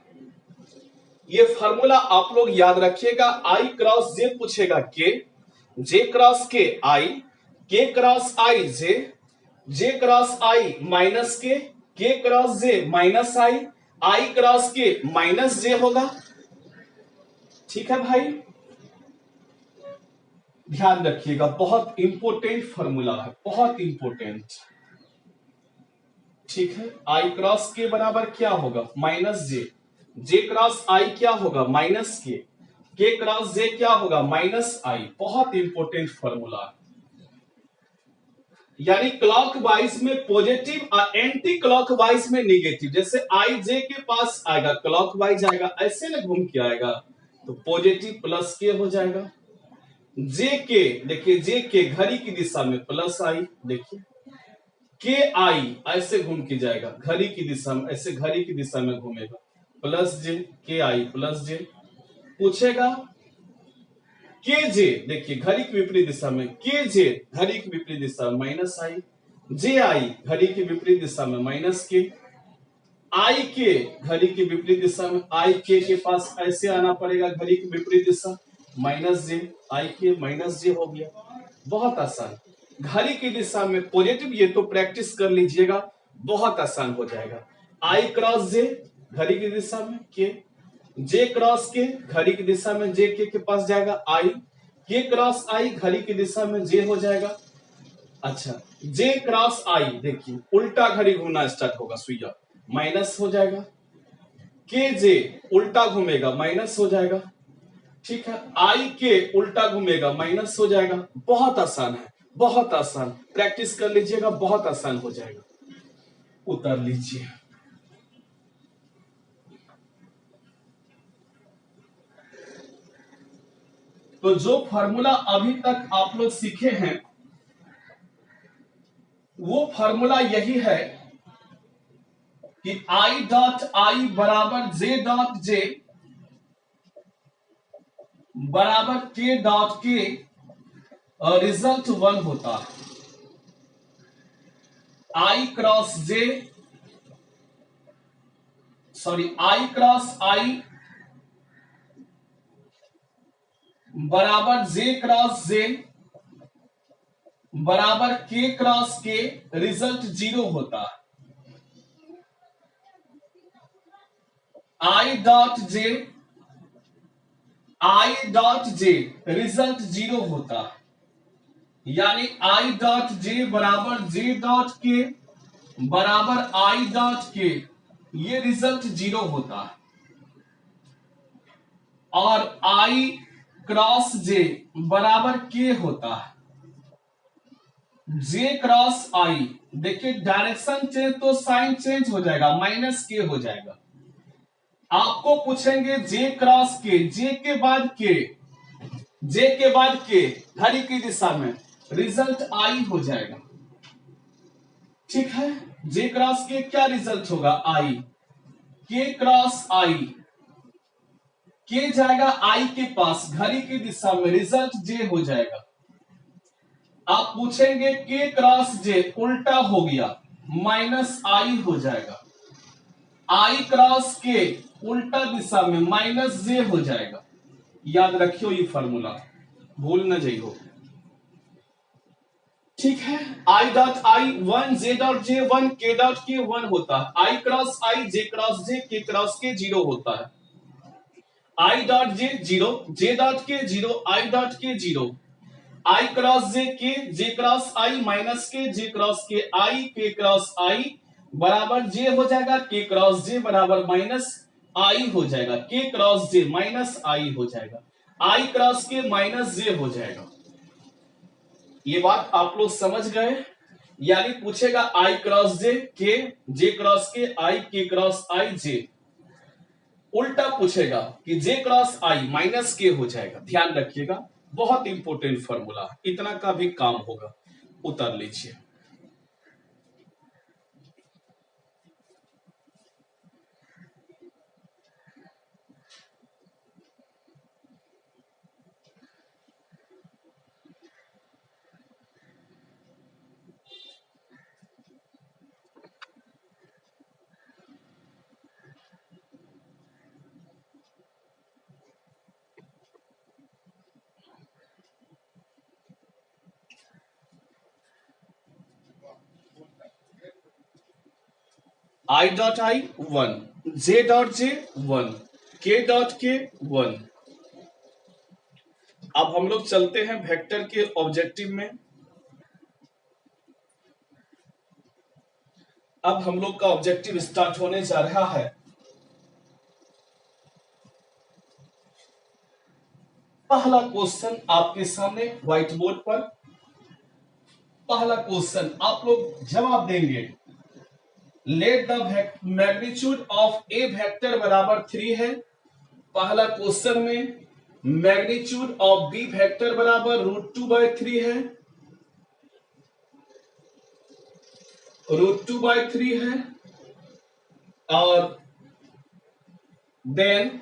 ये फार्मूला आप लोग याद रखिएगा, आई क्रॉस जे पूछेगा के, जे क्रॉस के आई, के क्रॉस आई जे क्रॉस आई माइनस के क्रॉस जे माइनस आई क्रॉस के माइनस जे होगा। ठीक है भाई, ध्यान रखिएगा, बहुत इंपॉर्टेंट फार्मूला है, बहुत इंपॉर्टेंट। ठीक है, आई क्रॉस के बराबर क्या होगा, माइनस जे क्रॉस आई क्या होगा, माइनस के क्रॉस जे क्या होगा, माइनस आई, बहुत इंपॉर्टेंट फार्मूला है। यानी क्लॉकवाइज में पॉजिटिव और एंटी क्लॉकवाइज में नेगेटिव, जैसे आई जे के पास आएगा क्लॉकवाइज आएगा, ऐसे ना घूम के आएगा, तो पॉजिटिव प्लस के हो जाएगा। जे के, देखिए जे के घड़ी की दिशा में प्लस आई, देखिए के आई ऐसे घूम के जाएगा, घड़ी की दिशा में, ऐसे घड़ी की दिशा में घूमेगा, प्लस जे, के आई प्लस जे। पूछेगा के जे, देखिए घड़ी की विपरीत दिशा में, के जे घड़ी की विपरीत दिशा में माइनस आई, जे आई घड़ी की विपरीत दिशा में माइनस के, आई के घड़ी की विपरीत दिशा में, आई के पास ऐसे आना पड़ेगा, घड़ी की विपरीत दिशा, माइनस जे, आई के माइनस जे हो गया, बहुत आसान। घड़ी की दिशा में पॉजिटिव, ये तो प्रैक्टिस कर लीजिएगा, बहुत आसान हो जाएगा। आई क्रॉस जे घड़ी की दिशा में के, जे क्रॉस के घड़ी की दिशा में जे के पास जाएगा आई, के क्रॉस आई घड़ी की दिशा में जे हो जाएगा। अच्छा, जे क्रॉस आई, देखिए उल्टा घड़ी घूमना स्टार्ट होगा, सुइया माइनस हो जाएगा, के जे उल्टा घूमेगा माइनस हो जाएगा। ठीक है, आई के उल्टा घूमेगा माइनस हो जाएगा, बहुत आसान है, बहुत आसान, प्रैक्टिस कर लीजिएगा, बहुत आसान हो जाएगा। उतर लीजिए। तो जो फॉर्मूला अभी तक आप लोग सीखे हैं वो फॉर्मूला यही है कि आई डॉट आई बराबर जे डॉट जे बराबर के डॉट के रिजल्ट 1 होता है। I cross J, sorry I cross I बराबर जे क्रॉस जे बराबर के क्रॉस के रिजल्ट 0 होता है। आई डॉट जे रिजल्ट 0 होता है, यानी आई डॉट जे बराबर जे डॉट के बराबर आई डॉट के, ये रिजल्ट 0 होता है। और आई क्रॉस जे बराबर के होता है। जे क्रॉस आई, देखिए डायरेक्शन चेंज तो साइन चेंज हो जाएगा, माइनस के हो जाएगा। आपको पूछेंगे जे क्रॉस के, जे के बाद के, जे के बाद के घड़ी की दिशा में, रिजल्ट आई हो जाएगा। ठीक है, जे क्रॉस के क्या रिजल्ट होगा? आई। के क्रॉस आई, के जाएगा आई के पास घड़ी की दिशा में, रिजल्ट जे हो जाएगा। आप पूछेंगे के क्रॉस जे, उल्टा हो गया, माइनस आई हो जाएगा। आई क्रॉस के उल्टा दिशा में, माइनस जे हो जाएगा। याद रखियो ये फॉर्मूला, भूल न जाइयो। ठीक है, आई dot I 1, J dot J 1, K dot के 1 होता है। I cross I, J cross जे, के क्रॉस के 0 होता है। आई डॉट जे 0, जे डॉट के 0, आई डॉट के 0। आई क्रॉस जे के, जे क्रॉस आई माइनस के, जे क्रॉस के आई, के क्रॉस आई बराबर जे हो जाएगा, के क्रॉस जे बराबर माइनस आई हो जाएगा, के क्रॉस जे माइनस आई हो जाएगा, आई क्रॉस के माइनस जे हो जाएगा। ये बात आप लोग समझ गए? यानी पूछेगा आई क्रॉस जे के, जे क्रॉस के आई, के क्रॉस आई जे, उल्टा पूछेगा कि जे क्रॉस आई माइनस के हो जाएगा। ध्यान रखिएगा, बहुत इंपॉर्टेंट फॉर्मूला, इतना का भी काम होगा। उतार लीजिए। आई dot I 1, J dot J 1, K dot के 1। अब हम लोग चलते हैं वेक्टर के ऑब्जेक्टिव में। अब हम लोग का ऑब्जेक्टिव स्टार्ट होने जा रहा है। पहला क्वेश्चन आपके सामने व्हाइट बोर्ड पर, पहला क्वेश्चन आप लोग जवाब देंगे। Let the magnitude of A vector बराबर 3 है। पहला क्वेश्चन में मैग्नीट्यूड ऑफ बी वेक्टर बराबर √2/3 है, √2/3 है। और then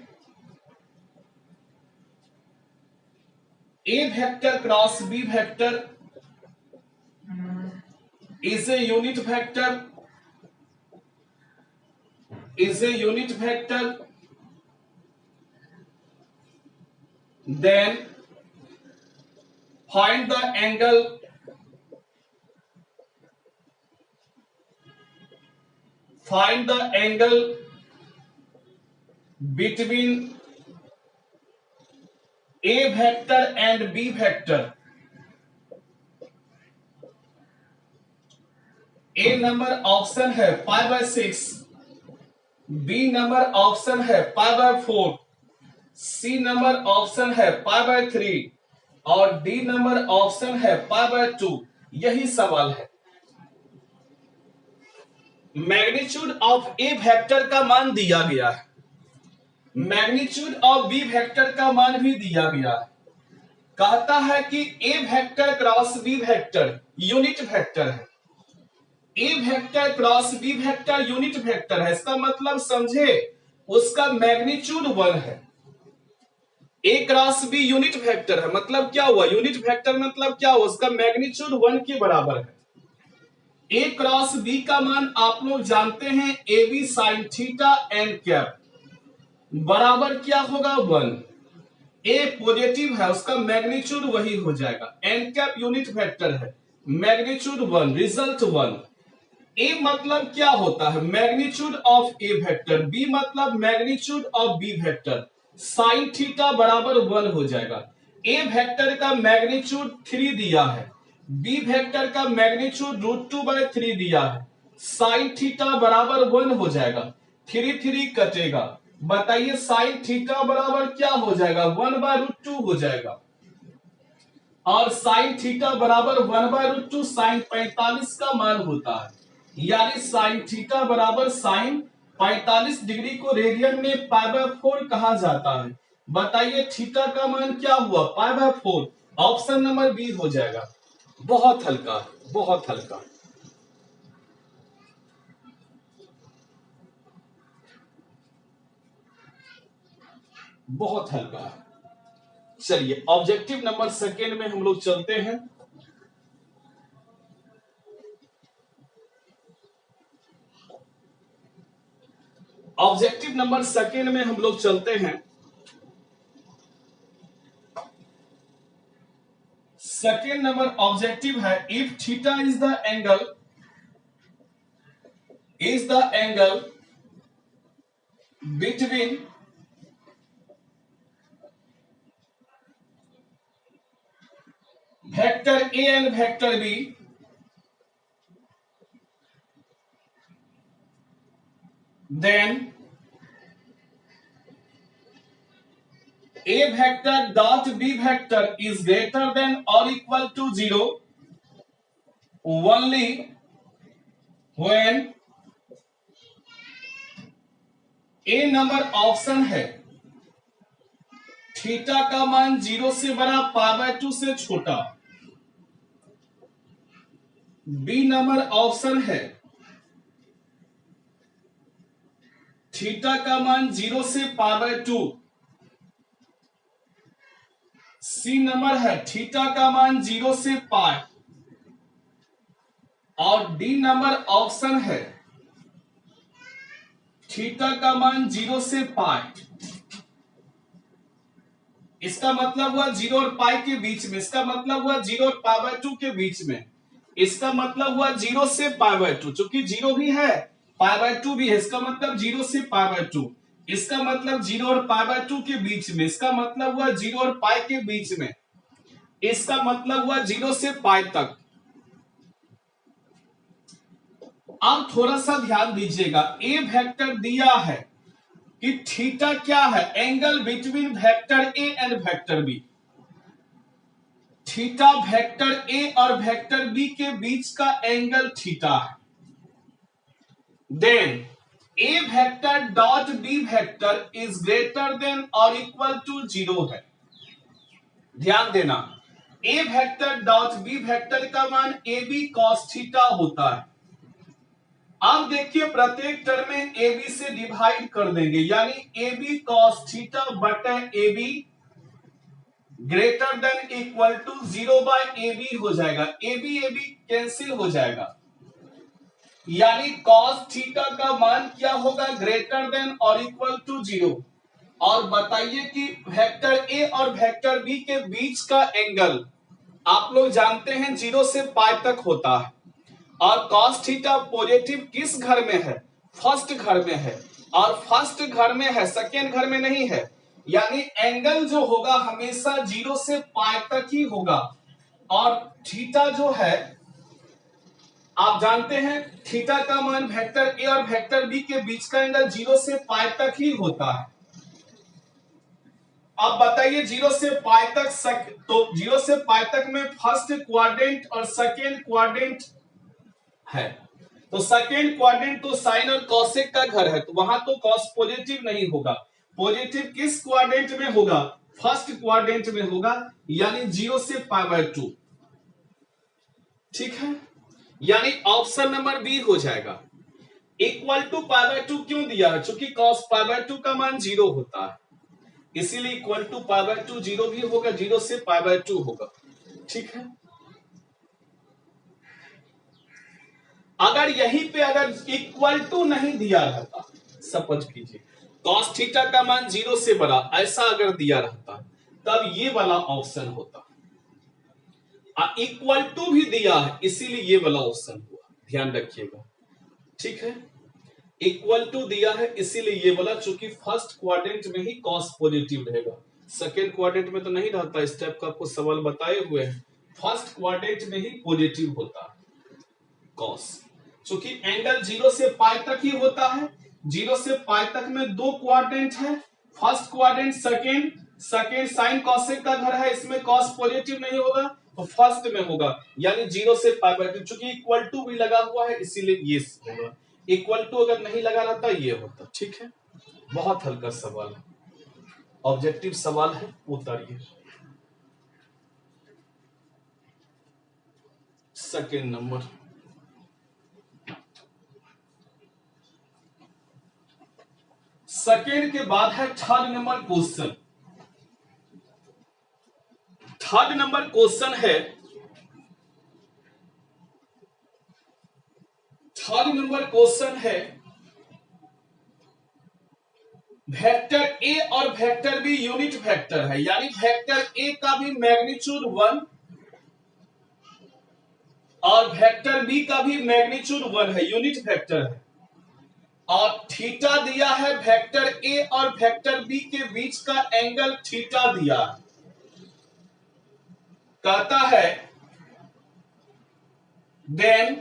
A vector cross B vector is a unit vector, is a unit vector, then find the angle between a vector and b vector। A number option है π/6, B number option है π/4, सी number option है π/3 और D number option है π/2। यही सवाल है। Magnitude of A vector का मान दिया गया है, मैग्नीट्यूड ऑफ बी वेक्टर का मान भी दिया गया है। कहता है कि A vector cross B vector unit vector है, A vector cross B vector unit vector है। इसका मतलब समझे, उसका मैग्नीट्यूड 1 है। A cross B unit vector है, मतलब क्या हुआ, यूनिट वेक्टर मतलब क्या हुआ, उसका मैग्नीट्यूड 1 के बराबर है। ए क्रॉस बी का मान आप लोग जानते हैं, A B sine theta N cap बराबर क्या होगा 1। ए पॉजिटिव है, उसका मैग्नीट्यूड वही हो जाएगा। एन कैप यूनिट वेक्टर है, मैग्नीट्यूड 1, रिजल्ट 1। ए मतलब क्या होता है, magnitude of A vector. B मतलब magnitude of B vector. Sine theta बराबर 1 हो जाएगा। ए वेक्टर का मैग्नीट्यूड 3 दिया है, बी वेक्टर का मैग्नीट्यूड √2/3 दिया है। साइन थीटा बराबर 1 हो जाएगा, 3 3 कटेगा। बताइए साइन थीटा बराबर क्या हो जाएगा, 1/√2 हो जाएगा। और साइन थीटा बराबर 1/√2 साइन 45 का मान होता है। यानी साइन थीटा बराबर साइन 45 डिग्री को रेडियन में π/4 कहा जाता है। बताइए थीटा का मान क्या हुआ, π/4। ऑप्शन नंबर बी हो जाएगा। बहुत हल्का, बहुत हल्का। बहुत हल्का है। चलिए ऑब्जेक्टिव नंबर सेकेंड में हम लोग चलते हैं। ऑब्जेक्टिव नंबर सेकेंड में हम लोग चलते हैं। सेकेंड नंबर ऑब्जेक्टिव है, if theta is the angle between vector A and vector B, then a vector dot b vector is greater than or equal to 0 only when a number option है theta का मान 0 से बड़ा π/2 से छोटा, B number option है theta का मान 0 से π/2, सी नंबर है थीटा का मान 0 से π, और डी नंबर ऑप्शन है थीटा का मान 0 से π। इसका मतलब हुआ 0 और पाई के बीच में, इसका मतलब हुआ 0 और π/2 के बीच में, इसका मतलब हुआ 0 से π/2, चूंकि 0 भी है π/2 भी है, इसका मतलब 0 से π/2, इसका मतलब 0 और π/2 के बीच में, इसका मतलब हुआ 0 और पाई के बीच में, इसका मतलब हुआ 0 से पाई तक। अब थोड़ा सा ध्यान दीजिएगा, ए वेक्टर दिया है कि थीटा क्या है, angle between vector A and vector B. Theta vector A और वेक्टर बी के बीच का एंगल थीटा है। Then A vector dot B vector is greater than और इक्वल टू 0 है। ध्यान देना, A vector dot B vector का मान ए बी कॉस थीटा होता है। अब देखिए प्रत्येक टर्म में ए बी से डिवाइड कर देंगे, यानी ए बी कॉस थीटा बटे A B greater than equal to 0/AB हो जाएगा। ए बी कैंसिल हो जाएगा, यानी कॉस थीटा का मान क्या होगा, ग्रेटर देन और इक्वल टू 0। और बताइए कि वेक्टर ए और वेक्टर बी के बीच का एंगल आप लोग जानते हैं 0 से पाई तक होता है, और कॉस थीटा पॉजिटिव किस घर में है, फर्स्ट घर में है, और फर्स्ट घर में है, सेकेंड घर में नहीं है। यानी एंगल जो होगा हमेशा 0 से पाई तक ही होगा। और थीटा जो है आप जानते हैं, थीटा का मान वेक्टर ए और वेक्टर बी के बीच का एंगल 0 से पाई तक ही होता है। अब बताइए 0 से पाई तक तो 0 से पाई तक में फर्स्ट क्वाड्रेंट और सेकेंड क्वाड्रेंट है, तो सेकेंड क्वाड्रेंट तो साइन और कॉसेक का घर है, तो वहां तो कॉस पॉजिटिव नहीं होगा। पॉजिटिव किस क्वाड्रेंट में होगा? फर्स्ट क्वाड्रेंट में होगा, यानी 0 से π/2। ठीक है, यानी ऑप्शन नंबर बी हो जाएगा। इक्वल टू π/2 क्यों दिया है? क्योंकि cos π/2 का मान 0 होता है, इसीलिए इक्वल टू π/2 0 भी होगा, 0 से π/2 होगा। ठीक है, अगर यहीं पे अगर इक्वल टू नहीं दिया रहता, सपोज कीजिए cos थीटा का मान 0 से बड़ा, ऐसा अगर दिया रहता तब ये वाला ऑप्शन होता। इक्वल टू भी दिया है, इसीलिए ये वाला ऑप्शन हुआ, ध्यान रखिएगा। ठीक है, इक्वल टू दिया है इसीलिए ये वाला, चूंकि फर्स्ट क्वाड्रेंट में ही cos पॉजिटिव रहेगा, सेकेंड क्वाड्रेंट में तो नहीं रहता। इस टाइप का आपको सवाल बताए हुए हैं, फर्स्ट क्वाड्रेंट में ही पॉजिटिव होता है cos, चूंकि एंगल 0 से पाई तक ही होता है। 0 से पाई तक में दो क्वाड्रेंट है, first quadrant second sign cosec का घर है, इसमें cos पॉजिटिव नहीं होगा तो फर्स्ट में होगा, यानी 0 से π/2। चूंकि इक्वल टू भी लगा हुआ है इसीलिए ये होगा, इक्वल टू अगर नहीं लगा रहता ये होता। ठीक है, बहुत हल्का सवाल है, ऑब्जेक्टिव सवाल है, उतारिए। सेकेंड नंबर, सेकेंड के बाद है third number question. Third number question है, थर्ड नंबर क्वेश्चन है वेक्टर ए और वेक्टर बी यूनिट वेक्टर है, यानी वेक्टर ए का भी मैग्नीट्यूड 1 और वेक्टर बी का भी मैग्नीट्यूड 1 है, यूनिट वेक्टर है, और थीटा दिया है वेक्टर ए और वेक्टर बी के बीच का एंगल थीटा दिया है। कहता है then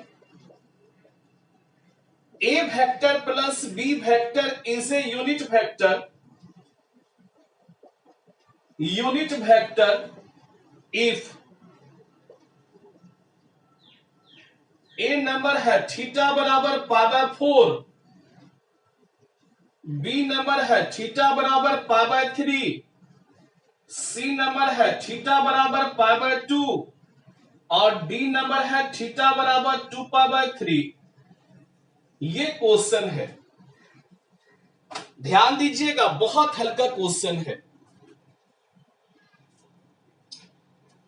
A vector plus B vector is a unit vector if A number है थीटा बराबर π/4, बी नंबर है थीटा बराबर π/3, सी नंबर है थीटा बराबर π/2 और डी नंबर है थीटा बराबर 2π/3। ये क्वेश्चन है, ध्यान दीजिएगा, बहुत हल्का क्वेश्चन है।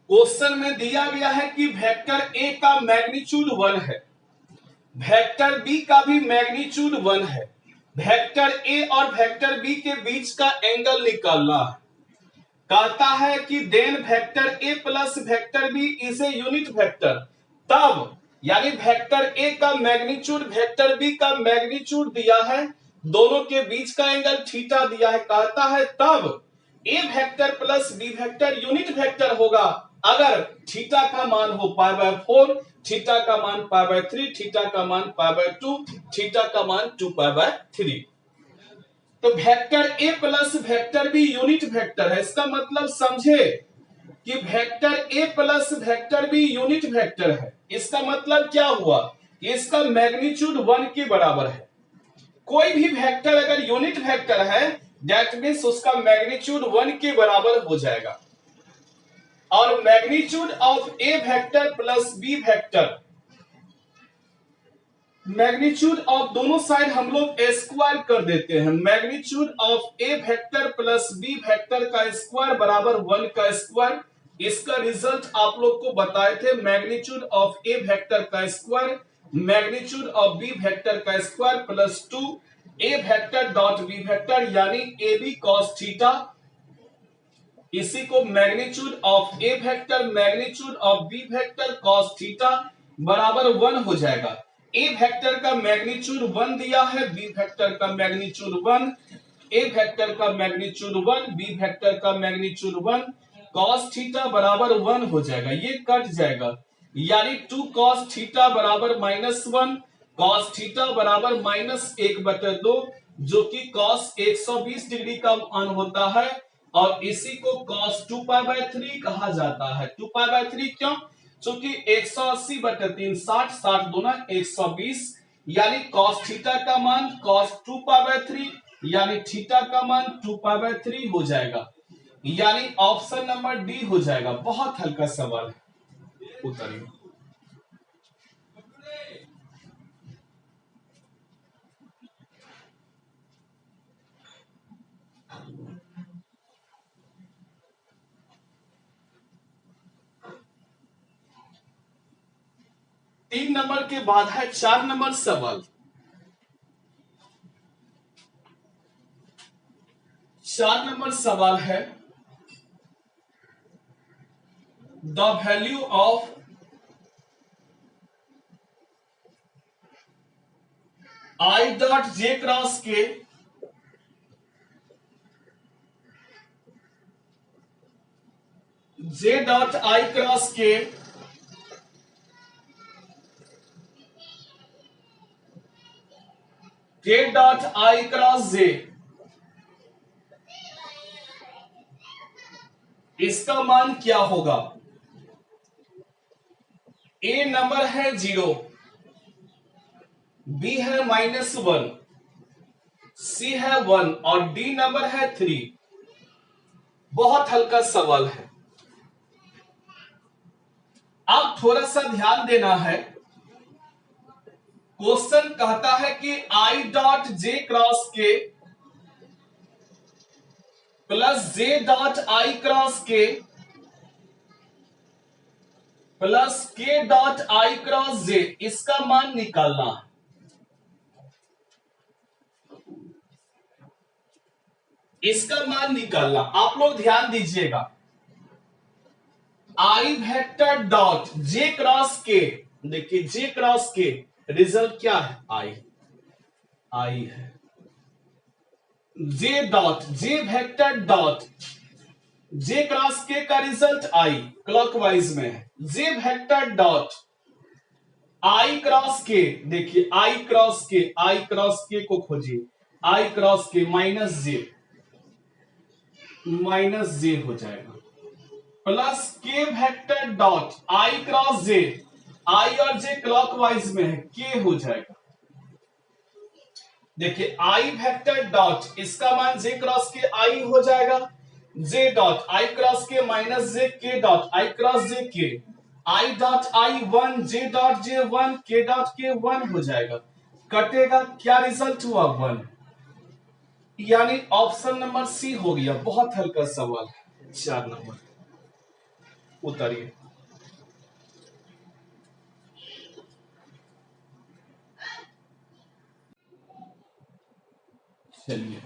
क्वेश्चन में दिया गया है कि वेक्टर ए का मैग्नीट्यूड 1 है, वेक्टर बी का भी मैग्नीट्यूड 1 है, वेक्टर ए और वेक्टर बी के बीच का एंगल निकालना है। कहता है कि then vector A plus vector B is a unit vector, तब यानी वेक्टर ए का मैग्नीट्यूड वेक्टर बी का मैग्नीट्यूड दिया है, दोनों के बीच का एंगल थीटा दिया है। कहता है तब a vector plus B vector unit vector होगा अगर थीटा का मान हो π/4, थीटा का मान π/3, थीटा का मान π/2, थीटा का मान 2π/3। तो vector A plus vector B unit vector है, इसका मतलब समझे कि vector A plus vector B unit vector है। इसका मतलब क्या हुआ? इसका मैग्नीट्यूड 1 के बराबर है। कोई भी वेक्टर अगर यूनिट वेक्टर है दैट मींस उसका मैग्नीट्यूड 1 के बराबर हो जाएगा। और magnitude of A vector plus B vector, magnitude of दोनों साइड हम लोग स्क्वायर कर देते हैं। Magnitude of A vector plus B vector का स्क्वायर बराबर 1 का स्क्वायर। इसका रिजल्ट आप लोग को बताए थे, मैग्नीट्यूड ऑफ ए वेक्टर का square magnitude of B vector का स्क्वायर प्लस 2 ए वेक्टर डॉट बी वेक्टर यानी ए बी कॉस थीटा। इसी को magnitude of A vector magnitude of B vector cos theta बराबर 1 हो जाएगा। ए वेक्टर का मैग्नीट्यूड 1 दिया है, बी वेक्टर का मैग्नीट्यूड 1, ए वेक्टर का मैग्नीट्यूड 1, बी वेक्टर का मैग्नीट्यूड 1, कॉस थीटा बराबर 1 हो जाएगा। ये कट जाएगा यानी 2 कॉस थीटा बराबर -1, कॉस थीटा बराबर -1/2 जो कि कॉस 120 डिग्री का मान होता है। और इसी को cos 2π/3 कहा जाता है। 2π/3 क्यों? क्योंकि 180/3 60 60 दूना 120, यानी cos थीटा का मान cos 2π/3 यानी थीटा का मान 2π/3 हो जाएगा, यानी ऑप्शन नंबर डी हो जाएगा। बहुत हल्का सवाल है, उतरिए। तीन नंबर के बाद है 4 नंबर सवाल। 4 नंबर सवाल है the value of I dot J cross के जे डॉट आई क्रॉस के के डॉट आई क्रॉस जे, इसका मान क्या होगा? ए नंबर है 0, बी है -1, सी है 1 और डी नंबर है 3। बहुत हल्का सवाल है, अब थोड़ा सा ध्यान देना है। क्वेश्चन कहता है कि आई डॉट जे क्रॉस के plus J dot I cross के प्लस के डॉट आई क्रॉस जे, इसका मान निकालना है। इसका मान निकालना, आप लोग ध्यान दीजिएगा। आई वेक्टर डॉट जे क्रॉस के, देखिए जे क्रॉस के रिजल्ट क्या है? आई है। जे डॉट जे वेक्टर डॉट जे क्रॉस के का रिजल्ट आई, क्लॉकवाइज में है। जे वेक्टर डॉट आई क्रॉस के, देखिए आई क्रॉस के को खोजिए, आई क्रॉस के माइनस जे हो जाएगा, प्लस के वेक्टर डॉट आई क्रॉस जे, आई और जे क्लॉकवाइज में है, के हो जाएगा। देखिए आई वेक्टर डॉट, इसका मान जे क्रॉस के आई हो जाएगा, जे डॉट आई क्रॉस के माइनस जे, के डॉट आई क्रॉस जे के, आई dot I 1, J dot J 1, K dot के 1 हो जाएगा। कटेगा, क्या रिजल्ट हुआ? 1, यानी ऑप्शन नंबर सी हो गया। बहुत हल्का सवाल है। 4 नंबर, उतारिए। चलिए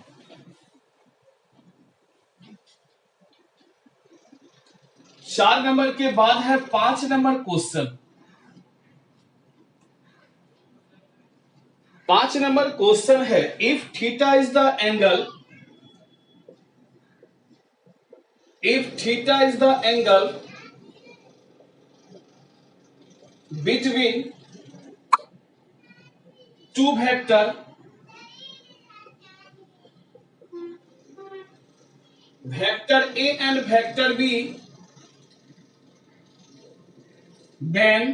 4 नंबर के बाद है 5 नंबर क्वेश्चन। 5 नंबर क्वेश्चन है if theta is the angle, if theta is the angle between two vector, vector A and vector B, then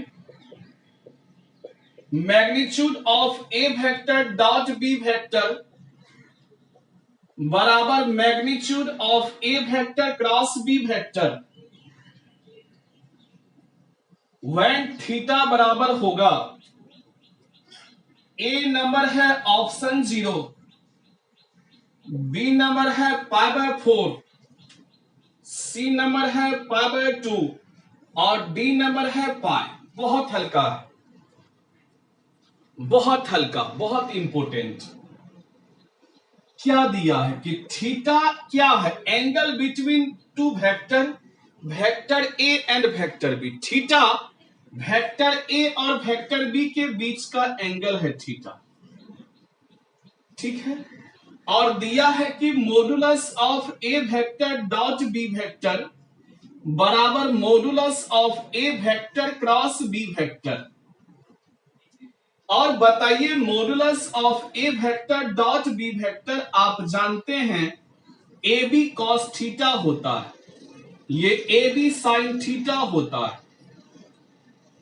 magnitude of A vector dot B vector बराबर magnitude of A vector cross B vector when theta बराबर होगा। A number है option 0, B number है π/4, सी number है π/2 और D number है पाई। बहुत हल्का है, बहुत हल्का, बहुत इंपोर्टेंट। क्या दिया है कि थीटा क्या है? Angle between two vector, vector A and vector B. Theta vector A और वेक्टर बी के बीच का एंगल है थीटा, ठीक है। और दिया है कि modulus of A vector dot B vector बराबर modulus of A vector cross B vector. और बताइए modulus of A vector dot B vector आप जानते हैं ए बी कॉस थीटा होता है, ये ए बी साइन थीटा होता है।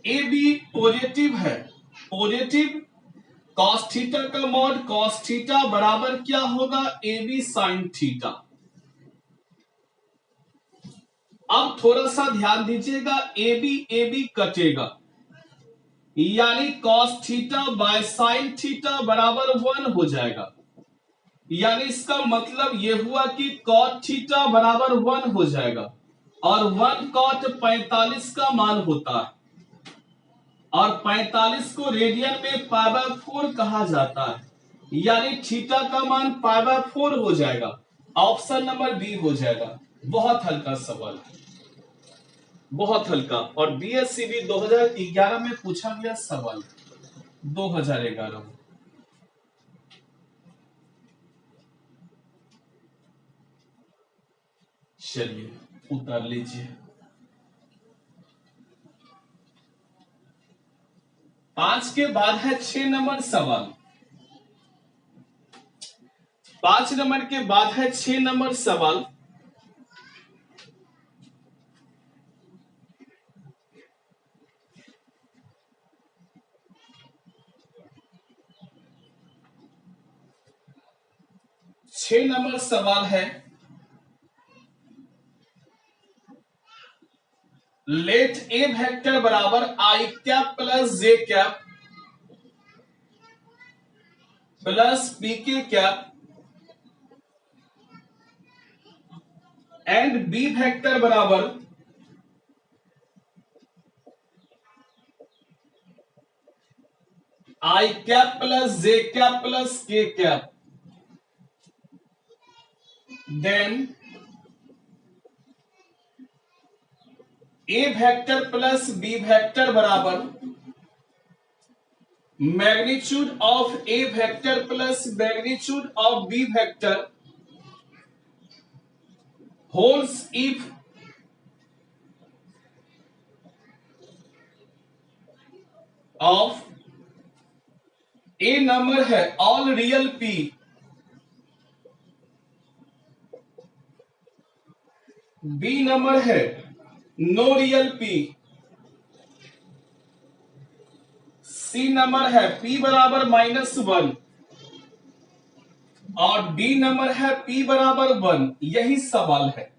ए बी पॉजिटिव है, पॉजिटिव कॉस थीटा का मॉड कॉस थीटा बराबर क्या होगा, ए बी साइन थीटा। अब थोड़ा सा ध्यान दीजिएगा, ए बी कटेगा, यानी cos theta by sine theta बराबर 1 हो जाएगा। यानी इसका मतलब यह हुआ कि कॉट थीटा बराबर 1 हो जाएगा, और 1 कॉट 45 का मान होता है, और 45 को रेडियन में पाई बाय 4 कहा जाता है, यानी थीटा का मान पाई बाय 4 हो जाएगा। ऑप्शन नंबर बी हो जाएगा। बहुत हल्का सवाल है, बहुत हल्का, और बीएससीबी 2011 में पूछा गया सवाल, 2011 में। चलिए उतार लीजिए। 5 के बाद है 6 नंबर सवाल। 5 नंबर के बाद है 6 नंबर सवाल। छह नंबर सवाल है, लेट ए वेक्टर बराबर i cap plus j cap plus p k cap and B vector बराबर i cap plus j cap plus k cap, then A vector plus B vector बराबर magnitude of A vector plus magnitude of B vector holds if of a number है all real p, b number है no real p, c number है p बराबर -1 और D number है p बराबर 1। यही सवाल है,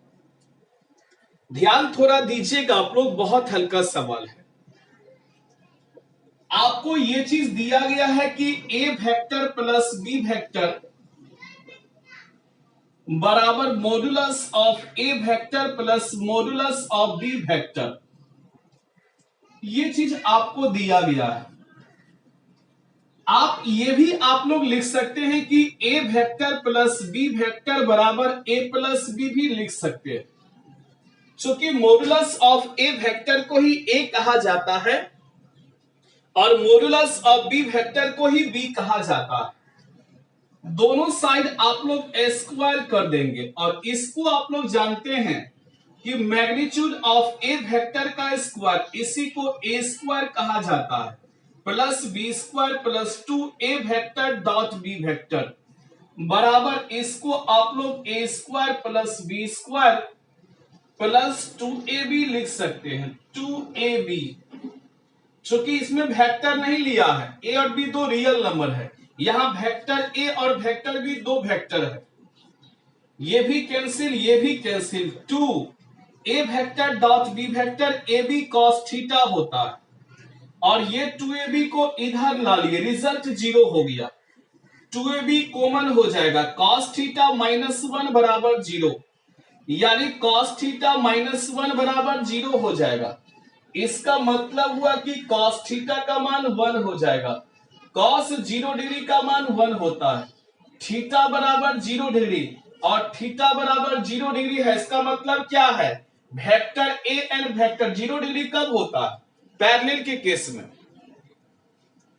ध्यान थोड़ा दीजिएगा आप लोग, बहुत हल्का सवाल है। आपको यह चीज दिया गया है कि a vector plus b vector बराबर modulus of A vector plus modulus of B vector, ये चीज आपको दिया गया है। आप ये भी आप लोग लिख सकते हैं कि A vector plus B vector बराबर ए प्लस बी भी लिख सकते हैं, क्योंकि मॉडुलस ऑफ ए वेक्टर को ही ए कहा जाता है और मॉडुलस ऑफ बी वेक्टर को ही बी कहा जाता है। दोनों साइड आप लोग स्क्वायर कर देंगे, और इसको आप लोग जानते हैं कि मैग्नीट्यूड ऑफ ए वेक्टर का स्क्वायर, इसी को ए स्क्वायर कहा जाता है, प्लस बी स्क्वायर प्लस 2 ए वेक्टर डॉट बी वेक्टर बराबर, इसको आप लोग a square plus b square plus 2ab लिख सकते हैं, 2ab, क्योंकि इसमें वेक्टर नहीं लिया है, ए और बी दो रियल नंबर है, यहां वेक्टर ए और वेक्टर बी दो वेक्टर है, ये भी कैंसिल ये भी cancel, 2 A vector dot B vector A B cos theta होता है, और ये 2ab को इधर ला लिए, रिजल्ट 0 हो गया, 2ab कॉमन हो जाएगा, कॉस थीटा -1 बराबर 0, यानी कॉस थीटा -1 बराबर 0 हो जाएगा। इसका मतलब हुआ कि कॉस थीटा का मान 1 हो जाएगा, कॉस 0 डिग्री का मान 1 होता है, थीटा बराबर 0 डिग्री और थीटा बराबर 0 डिग्री है, इसका मतलब क्या है, vector A and vector 0 degree कब होता है, पैरेलल के केस में,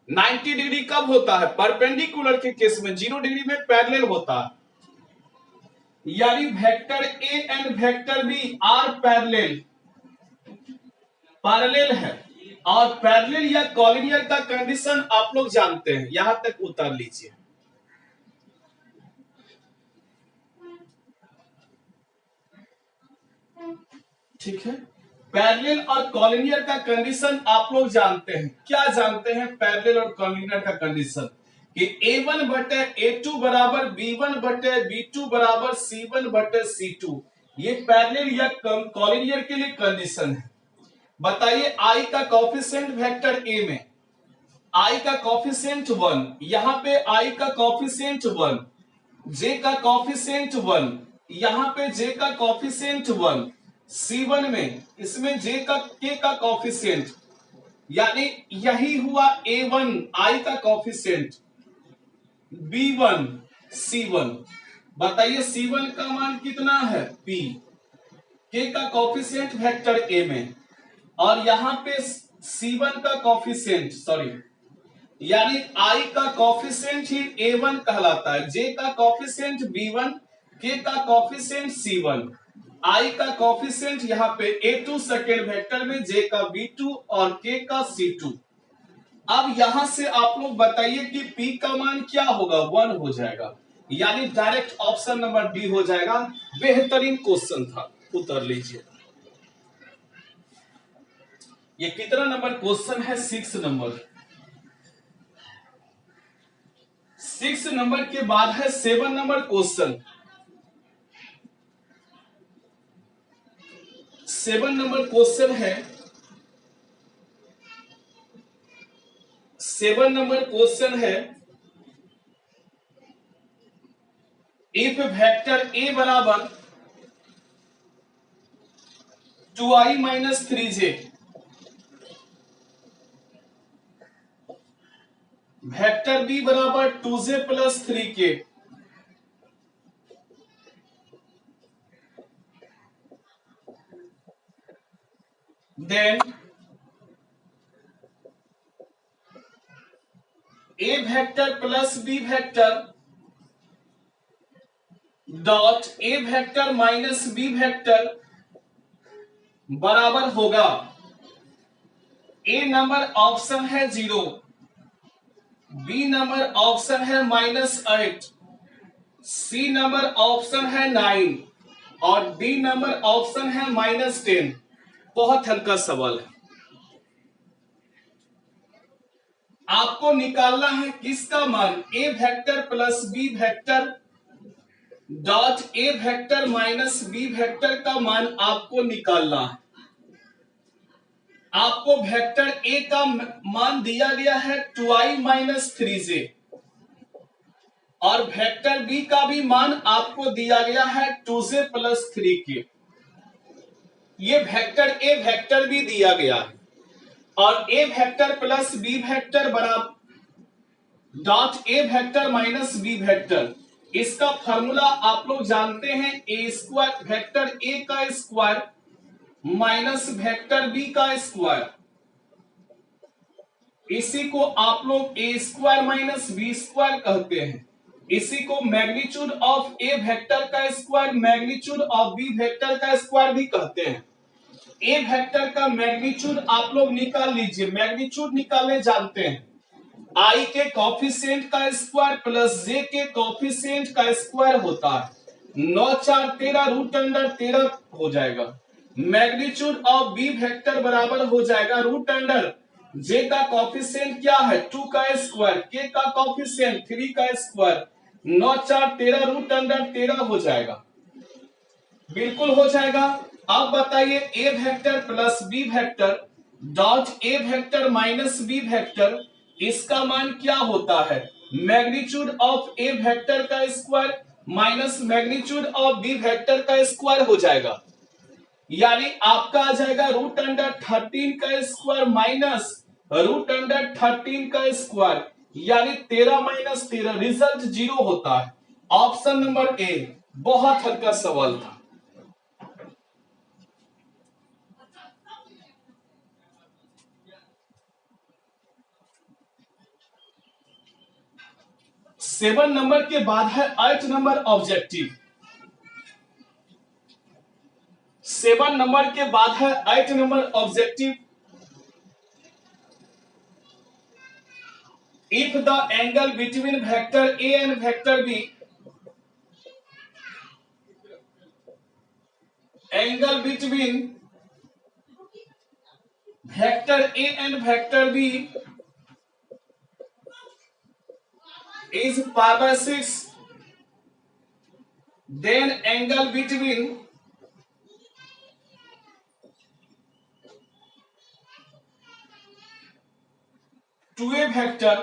90 डिग्री कब होता है, परपेंडिकुलर के केस में, 0 डिग्री में पैरेलल होता है, यानी vector A and vector B are parallel, parallel है, और पैरेलल या कॉलिनियर का कंडीशन आप लोग जानते हैं, यहां तक उतार लीजिए। ठीक है। पैरेलल और कॉलिनियर का कंडीशन आप लोग जानते हैं। क्या जानते हैं पैरेलल और कॉलिनियर का कंडीशन? कि A1 बटे A2 बराबर B1 बटे B2 बराबर C1 बटे C2। ये पैरेलल या कॉलिनियर के लिए कंडीशन है। बताइए I का कोफिशिएंट वेक्टर A में I का कोफिशिएंट 1, यहां पे I का कोफिशिएंट 1, J का कोफिशिएंट 1, यहां पे J का कोफिशिएंट 1, C1 में इसमें J का K का कोफिशिएंट, यानी यही हुआ A1 I का कोफिशिएंट, B1 C1। बताइए C1 का मान कितना है P, K का कोफिशिएंट वेक्टर A में, और यहां पे C1 का कोफिशिएंट यानी I का कोफिशिएंट ही A1 कहलाता है, J का कोफिशिएंट B1, K का कोफिशिएंट C1, I का कोफिशिएंट यहाँ पे A2 सेकेंड वेक्टर में, J का B2 और K का C2। अब यहां से आप लोग बताइए कि P का मान क्या होगा, 1 हो जाएगा, यानी डायरेक्ट ऑप्शन नंबर डी हो जाएगा। बेहतरीन क्वेश्चन था, उतर लीजिए। ये कितना नंबर क्वेश्चन है? 6 नंबर। 6 नंबर के बाद है 7 नंबर क्वेश्चन। 7 नंबर क्वेश्चन है, 7 नंबर क्वेश्चन है, इफ वेक्टर A बराबर 2i minus 3j, vector B बराबर 2j plus 3k, then A vector plus B vector dot A vector minus B vector बराबर होगा, A number option है 0, B number option है -8, C number option है 9 और D number option है -10। बहुत हल्का सवाल है, आपको निकालना है किसका मान, A vector plus B vector dot A vector minus B vector का मान आपको निकालना है। आपको वेक्टर A का मान दिया गया है 2i माइनस 3j और वेक्टर B का भी मान आपको दिया गया है 2j प्लस 3k। ये वेक्टर A वेक्टर भी दिया गया है और A vector plus B vector बराबर dot A vector minus B vector, इसका फॉर्मूला आप लोग जानते हैं, ए स्क्वायर वेक्टर A का स्क्वायर माइनस वेक्टर B का स्क्वायर, इसी को आप लोग a square minus b square कहते हैं। इसी को मैग्नीट्यूड ऑफ ए वेक्टर का square magnitude of B vector का स्क्वायर भी कहते हैं। ए वेक्टर का मैग्नीट्यूड आप लोग निकाल लीजिए, मैग्नीट्यूड निकालने जानते हैं, आई के कोफिशिएंट का स्क्वायर प्लस जे के कोफिशिएंट का स्क्वायर होता है, 9 4 13 रूट अंडर 13 हो जाएगा। मैग्नीट्यूड ऑफ बी वेक्टर बराबर हो जाएगा रूट अंडर जे का कोफिशिएंट क्या है 2 का स्क्वायर, के का कोफिशिएंट 3 का स्क्वायर, 9 4 13 रूट अंडर 13 हो जाएगा, बिल्कुल हो जाएगा। अब बताइए ए vector plus B vector dot ए वेक्टर माइनस बी वेक्टर, इसका मान क्या होता है, मैग्नीट्यूड ऑफ ए वेक्टर का square minus magnitude of B vector का स्क्वायर हो जाएगा, यानी आपका आ जाएगा रूट अंडर 13 का स्क्वायर माइनस रूट अंडर 13 का स्क्वायर, यानी 13 माइनस 13, रिजल्ट 0 होता है। ऑप्शन नंबर ए, बहुत हल्का सवाल था। सेवन नंबर के बाद है 8 नंबर ऑब्जेक्टिव। 7 नंबर के बाद है 8 number objective. If the angle between vector A and vector B, angle between vector A and vector B is pi by 6, then angle between two a vector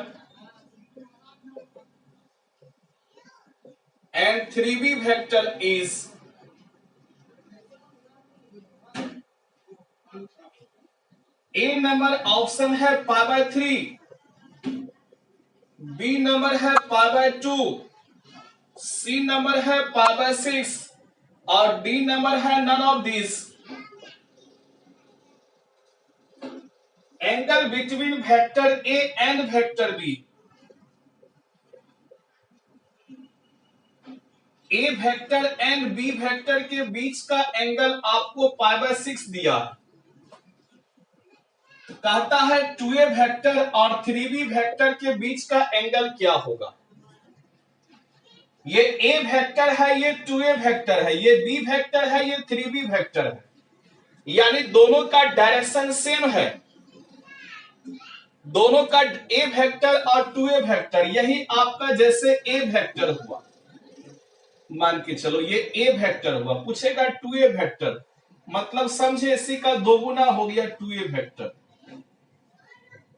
and 3b vector is A number option है pi by 3, B number है pi by 2, C number है पाई by 6 और D number है none of this. Angle between vector A and vector B, A vector and B vector के बीच का angle आपको पाई by 6 दिया, तो कहता है 2a वेक्टर और 3b वेक्टर के बीच का एंगल क्या होगा। ये a वेक्टर है, ये 2a वेक्टर है, ये b वेक्टर है, ये 3b वेक्टर है, यानी दोनों का डायरेक्शन सेम है। दोनों का a वेक्टर और 2a वेक्टर, यही आपका जैसे a वेक्टर हुआ, मान के चलो ये a वेक्टर हुआ, पूछेगा 2a वेक्टर, मतलब समझे इसी का दोगुना हो गया 2a वेक्टर,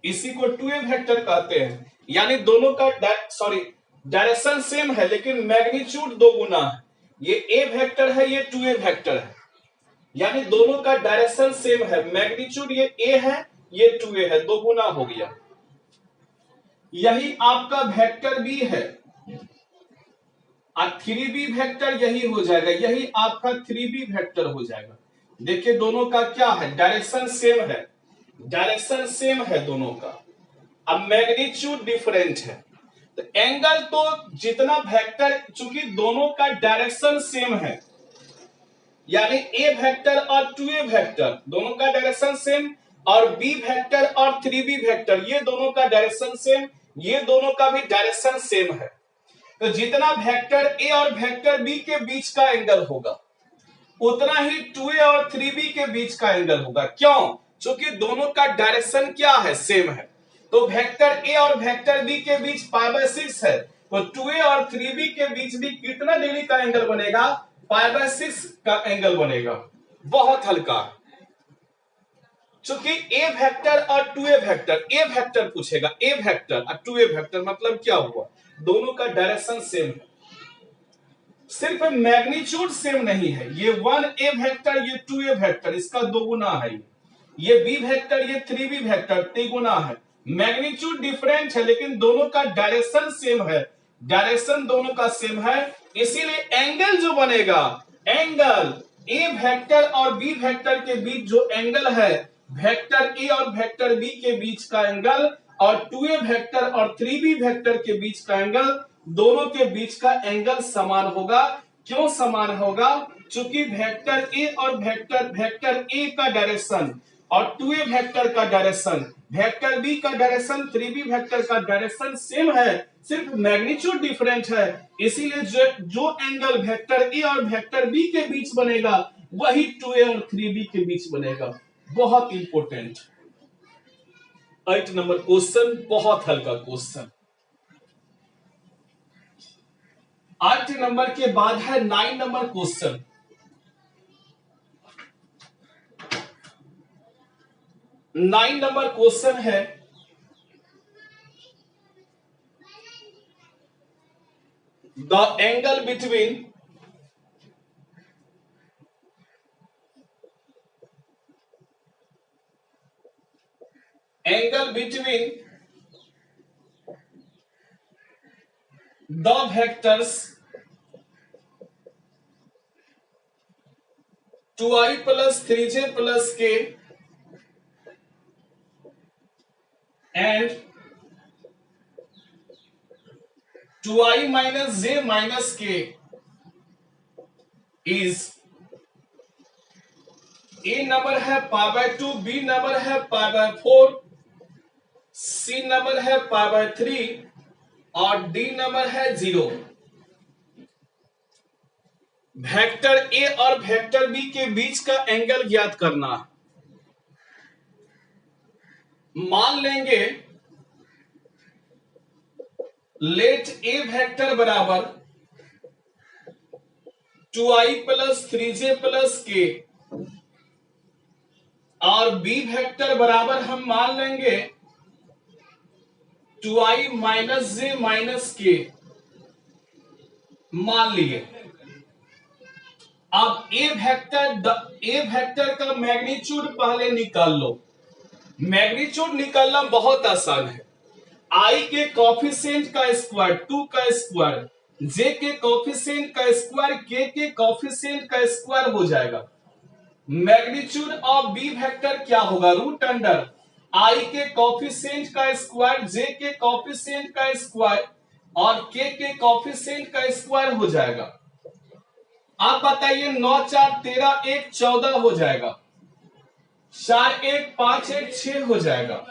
इसी को 2a वेक्टर कहते हैं। यानी दोनों का डायरेक्शन सेम है लेकिन मैग्नीट्यूड दो गुना है। ये a वेक्टर है, ये 2a वेक्टर है, यानी दोनों का डायरेक्शन सेम है, मैग्नीट्यूड ये a है, ये 2a है, दो गुना हो गया। यही आपका वेक्टर b है और 3b वेक्टर यही हो जाएगा, यही आपका 3b वेक्टर हो जाएगा। देखिए दोनों का क्या है, डायरेक्शन सेम है, डायरेक्शन सेम है दोनों का, अब मैग्नीट्यूड डिफरेंट है। तो एंगल तो जितना वेक्टर, चूंकि दोनों का डायरेक्शन सेम है, यानी ए वेक्टर और 2a वेक्टर दोनों का डायरेक्शन सेम, और बी वेक्टर और 3b वेक्टर ये दोनों का डायरेक्शन सेम, ये दोनों का भी डायरेक्शन सेम है। तो जितना वेक्टर ए और वेक्टर बी के बीच का एंगल होगा उतना ही 2a और 3b के बीच का एंगल होगा। क्यों? क्योंकि दोनों का डायरेक्शन क्या है, सेम है। तो वेक्टर ए और वेक्टर बी के बीच पाई बाय 6 है, तो 2a और 3b के बीच भी कितना डिग्री का एंगल बनेगा, पाई बाय 6 का एंगल बनेगा। बहुत हल्का, क्योंकि ए वेक्टर और 2a वेक्टर, ए वेक्टर पूछेगा, ए वेक्टर और 2a वेक्टर मतलब क्या हुआ, दोनों का डायरेक्शन सेम है, सिर्फ मैग्नीट्यूड सेम नहीं है। ये 1a वेक्टर, ये 2a वेक्टर, इसका दो गुना है, ये b वेक्टर, ये 3b वेक्टर तिगुना है। मैग्नीट्यूड डिफरेंट है लेकिन दोनों का डायरेक्शन सेम है, डायरेक्शन दोनों का सेम है, इसीलिए एंगल जो बनेगा, एंगल a वेक्टर और b वेक्टर के बीच जो एंगल है, वेक्टर a और वेक्टर b के बीच का एंगल और 2a वेक्टर और 3b वेक्टर के बीच का एंगल, दोनों के बीच का एंगल समान होगा। क्यों समान होगा? क्योंकि वेक्टर ए और वेक्टर ए का डायरेक्शन और 2a वेक्टर का डायरेक्शन, वेक्टर बी का डायरेक्शन, 3b वेक्टर का डायरेक्शन सेम है, सिर्फ मैग्नीट्यूड डिफरेंट है। इसीलिए जो एंगल वेक्टर ए और वेक्टर बी के बीच बनेगा वही 2a और 3b के बीच बनेगा। बहुत इंपॉर्टेंट 8 नंबर क्वेश्चन, बहुत हल्का क्वेश्चन। 8 नंबर के बाद है 9 नंबर क्वेश्चन। 9 नंबर क्वेश्चन है, the angle between the vectors 2i plus 3j plus k and 2i minus j minus k is a number है पाई बाय 2, बी नंबर है pi by 4, C number है pi by 3 और D number है 0। Vector A और vector B के बीच का angle ज्ञात करना। मान लेंगे लेट ए वेक्टर बराबर 2i प्लस 3j प्लस के और बी वेक्टर बराबर हम मान लेंगे 2i माइनस जे माइनस के मान लिए। अब ए वेक्टर का मैग्नीट्यूड पहले निकाल लो। मैग्नीट्यूड निकालना बहुत आसान है। आई के कॉफिशिएंट का स्क्वायर 2 का स्क्वायर, जे के कॉफिशिएंट का स्क्वायर, के कॉफिशिएंट का स्क्वायर हो जाएगा। मैग्नीट्यूड ऑफ बी वेक्टर क्या होगा? रूट अंडर आई के कॉफिशिएंट का स्क्वायर, जे के कॉफिशिएंट का स्क्वायर और के कॉफिशिएंट का स्क्वायर हो जाएगा। आप बताइए 9 4 13 1 14 हो जाएगा, 4 1 5 1 6 हो जाएगा।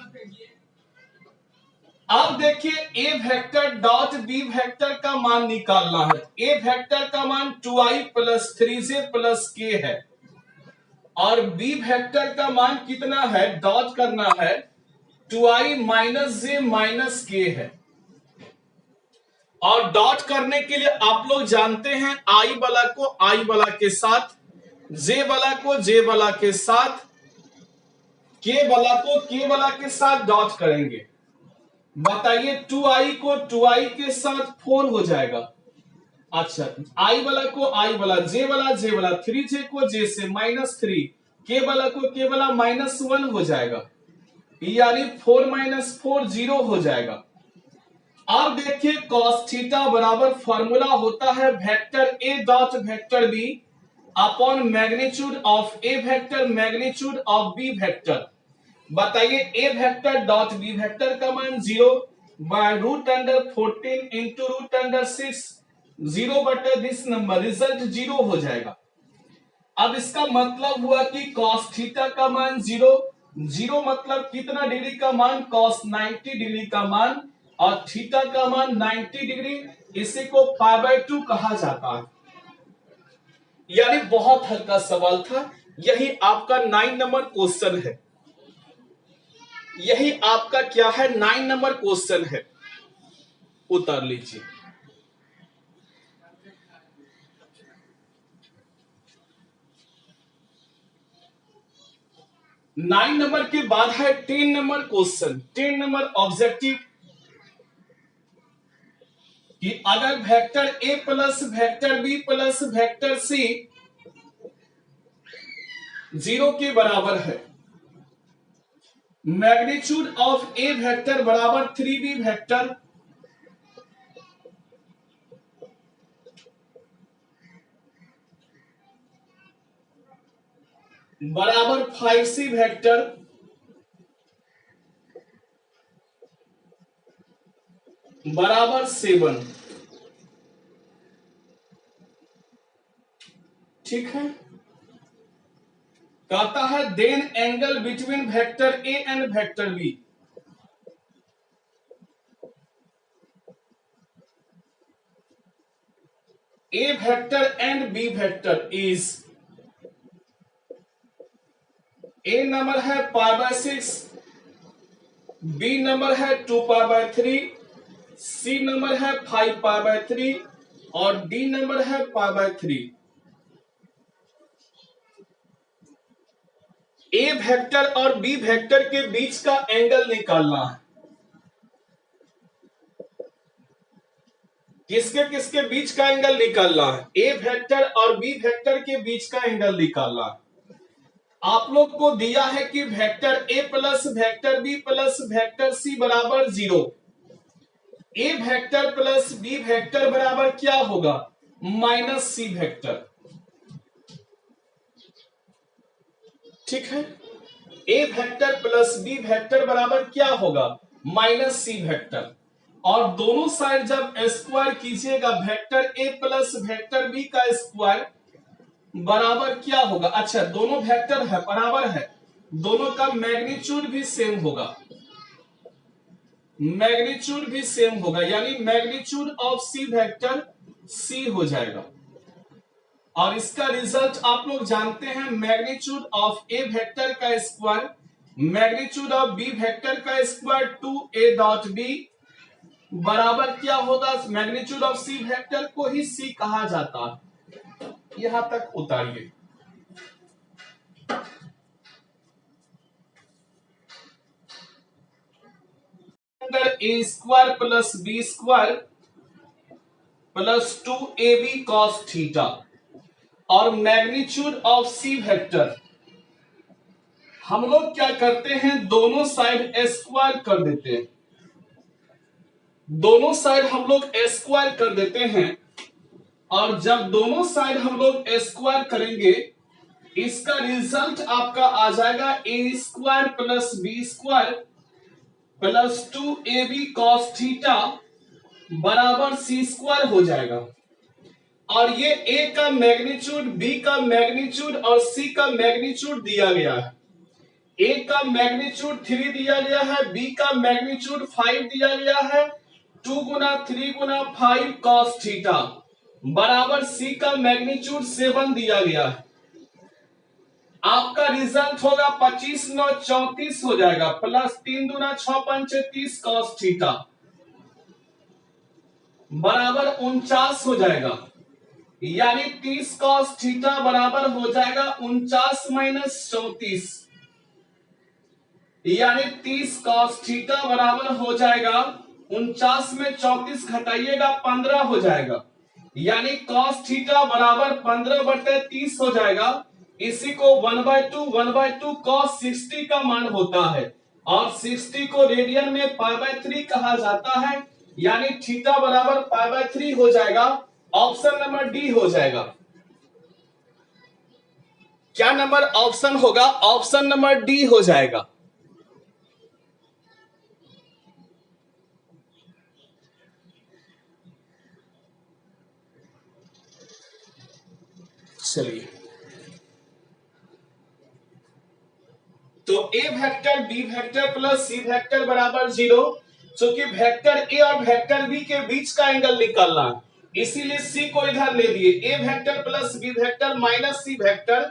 अब देखिए ए वेक्टर डॉट बी वेक्टर का मान निकालना है। ए वेक्टर का मान 2i प्लस 3j प्लस के है और बी वेक्टर का मान कितना है? डॉट करना है 2i माइनस जे माइनस के है। और डॉट करने के लिए आप लोग जानते हैं आई वाला को आई वाला के साथ, जे वाला को जे वाला के साथ, के वाला को के वाला के साथ डॉट करेंगे। बताइए 2i को 2i के साथ 4 हो जाएगा। अच्छा, आई वाला को आई वाला, जे वाला जे वाला, 3j को जे से -3, के वाला को के वाला -1 हो जाएगा, यानी 4 - 4 0 हो जाएगा। अब देखिए cos थीटा बराबर फॉर्मूला होता है vector A dot vector B upon magnitude of A vector magnitude of B vector. बताइए ए वेक्टर डॉट बी वेक्टर का मान 0 by root under 14 into root under 6, 0 बटे दिस नंबर, रिजल्ट 0 हो जाएगा। अब इसका मतलब हुआ कि cos थीटा का मान 0, 0 मतलब कितना डिग्री का मान? cos 90 डिग्री का मान, और थीटा का मान 90 डिग्री, इसी को π/2 कहा जाता है। यानी बहुत हल्का सवाल था। यही आपका 9 नंबर क्वेश्चन है। यही आपका क्या है? 9 नंबर क्वेश्चन है। उतार लीजिए। नाइन नंबर के बाद है 10 नंबर क्वेश्चन। 10 नंबर ऑब्जेक्टिव कि अगर vector A plus vector B plus vector C 0 के बराबर है, मैग्नीट्यूड ऑफ ए वेक्टर बराबर 3b वेक्टर बराबर 5c वेक्टर बराबर 7। ठीक है। कहता है then angle between vector A and vector B. A vector and B vector is, a number है π/6, बी नंबर है 2π/3, सी नंबर है 5π/3 और डी नंबर है π/3। ए वेक्टर और बी वेक्टर के बीच का एंगल निकालना है। किसके किसके बीच का एंगल निकालना है? ए वेक्टर और बी वेक्टर के बीच का एंगल निकालना है। आप लोग को दिया है कि vector A plus vector B plus vector C बराबर 0। A vector plus B vector बराबर क्या होगा? -c vector. ठीक है। A vector plus B vector बराबर क्या होगा? -c vector. और दोनों साइड जब स्क्वायर कीजिएगा vector A plus vector B का स्क्वायर बराबर क्या होगा? अच्छा, दोनों वेक्टर है बराबर है, दोनों का मैग्नीट्यूड भी सेम होगा, मैग्नीट्यूड भी सेम होगा, यानी magnitude of C vector C हो जाएगा। और इसका रिजल्ट आप लोग जानते हैं, मैग्नीट्यूड ऑफ ए वेक्टर का square magnitude of B vector का स्क्वायर 2a डॉट बी बराबर क्या होता है, मैग्नीट्यूड ऑफ सी वेक्टर को ही सी कहा जाता है। यहां तक उतारिए। A square plus b square plus 2ab cos theta और मैग्नीट्यूड ऑफ सी वेक्टर हम लोग क्या करते हैं, दोनों साइड स्क्वायर कर देते हैं, दोनों साइड हम लोग स्क्वायर कर देते हैं। और जब दोनों साइड हम लोग स्क्वायर करेंगे इसका रिजल्ट आपका आ जाएगा a square plus b square plus 2ab cos theta बराबर सी स्क्वायर हो जाएगा। और ये ए का मैग्नीट्यूड, बी का मैग्नीट्यूड और सी का मैग्नीट्यूड दिया गया है। ए का मैग्नीट्यूड 3 दिया गया है, बी का मैग्नीट्यूड 5 दिया गया है। 2 गुना 3 गुना 5 कॉस थीटा बराबर सी का मैग्नीट्यूड 7 दिया गया है। आपका रिजल्ट होगा 25 9 34 हो जाएगा प्लस 3 दूना 6 5 30 कॉस थीटा बराबर 49 हो जाएगा। यानी 30 कॉस थीटा बराबर हो जाएगा 49 माइनस 34, यानी 30 कॉस थीटा बराबर हो जाएगा 49 में 34 घटाइएगा 15 हो जाएगा। यानी कॉस थीटा बराबर 15/30 हो जाएगा। इसी को 1/2 कॉस 60 का मान होता है और 60 को रेडियन में π/3 कहा जाता है। यानी थीटा बराबर π/3 हो जाएगा। ऑप्शन नंबर डी हो जाएगा। क्या नंबर ऑप्शन होगा, ऑप्शन नंबर डी हो जाएगा। चलिए, तो ए वेक्टर बी वेक्टर प्लस सी वेक्टर बराबर 0, क्योंकि वेक्टर ए और वेक्टर बी के बीच का एंगल निकालना है, इसीलिए सी को इधर ले दिए। ए vector plus B vector minus c vector,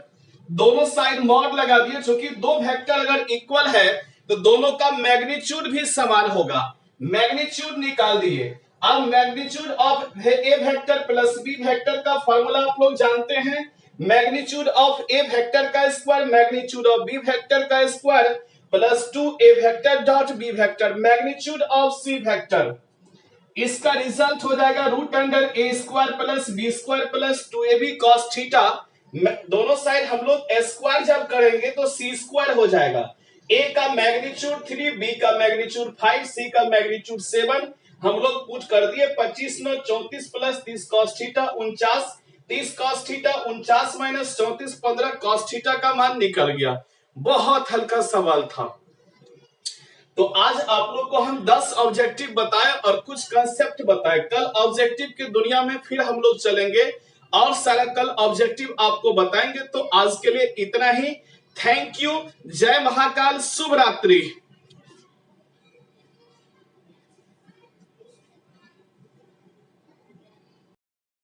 दोनों साइड मॉड लगा दिए। क्योंकि दो वेक्टर अगर इक्वल है तो दोनों का मैग्नीट्यूड भी समान होगा। मैग्नीट्यूड निकाल दिए। अब magnitude of A vector plus B vector का फॉर्मूला आप लोग जानते हैं, मैग्नीट्यूड ऑफ ए वेक्टर का square magnitude of B vector का square plus 2a vector dot B vector magnitude of C vector. इसका रिजल्ट हो जाएगा √a square plus b square plus 2ab cos theta. दोनों साइड हम लोग square जब करेंगे तो सी स्क्वायर हो जाएगा। a का मैग्नीट्यूड 3, b का मैग्नीट्यूड 5, c का मैग्नीट्यूड 7 हम लोग पुट कर दिए। 25 9 34 plus 30 cos theta 49, 30 cos theta 49 minus 34 15 cos theta का मान निकल गया। बहुत हल्का सवाल था। तो आज आप लोग को हम 10 ऑब्जेक्टिव बताए और कुछ कंसेप्ट बताए। कल ऑब्जेक्टिव की दुनिया में फिर हम लोग चलेंगे और सारा कल ऑब्जेक्टिव आपको बताएंगे। तो आज के लिए इतना ही। Thank you. जय महाकाल। शुभ रात्रि।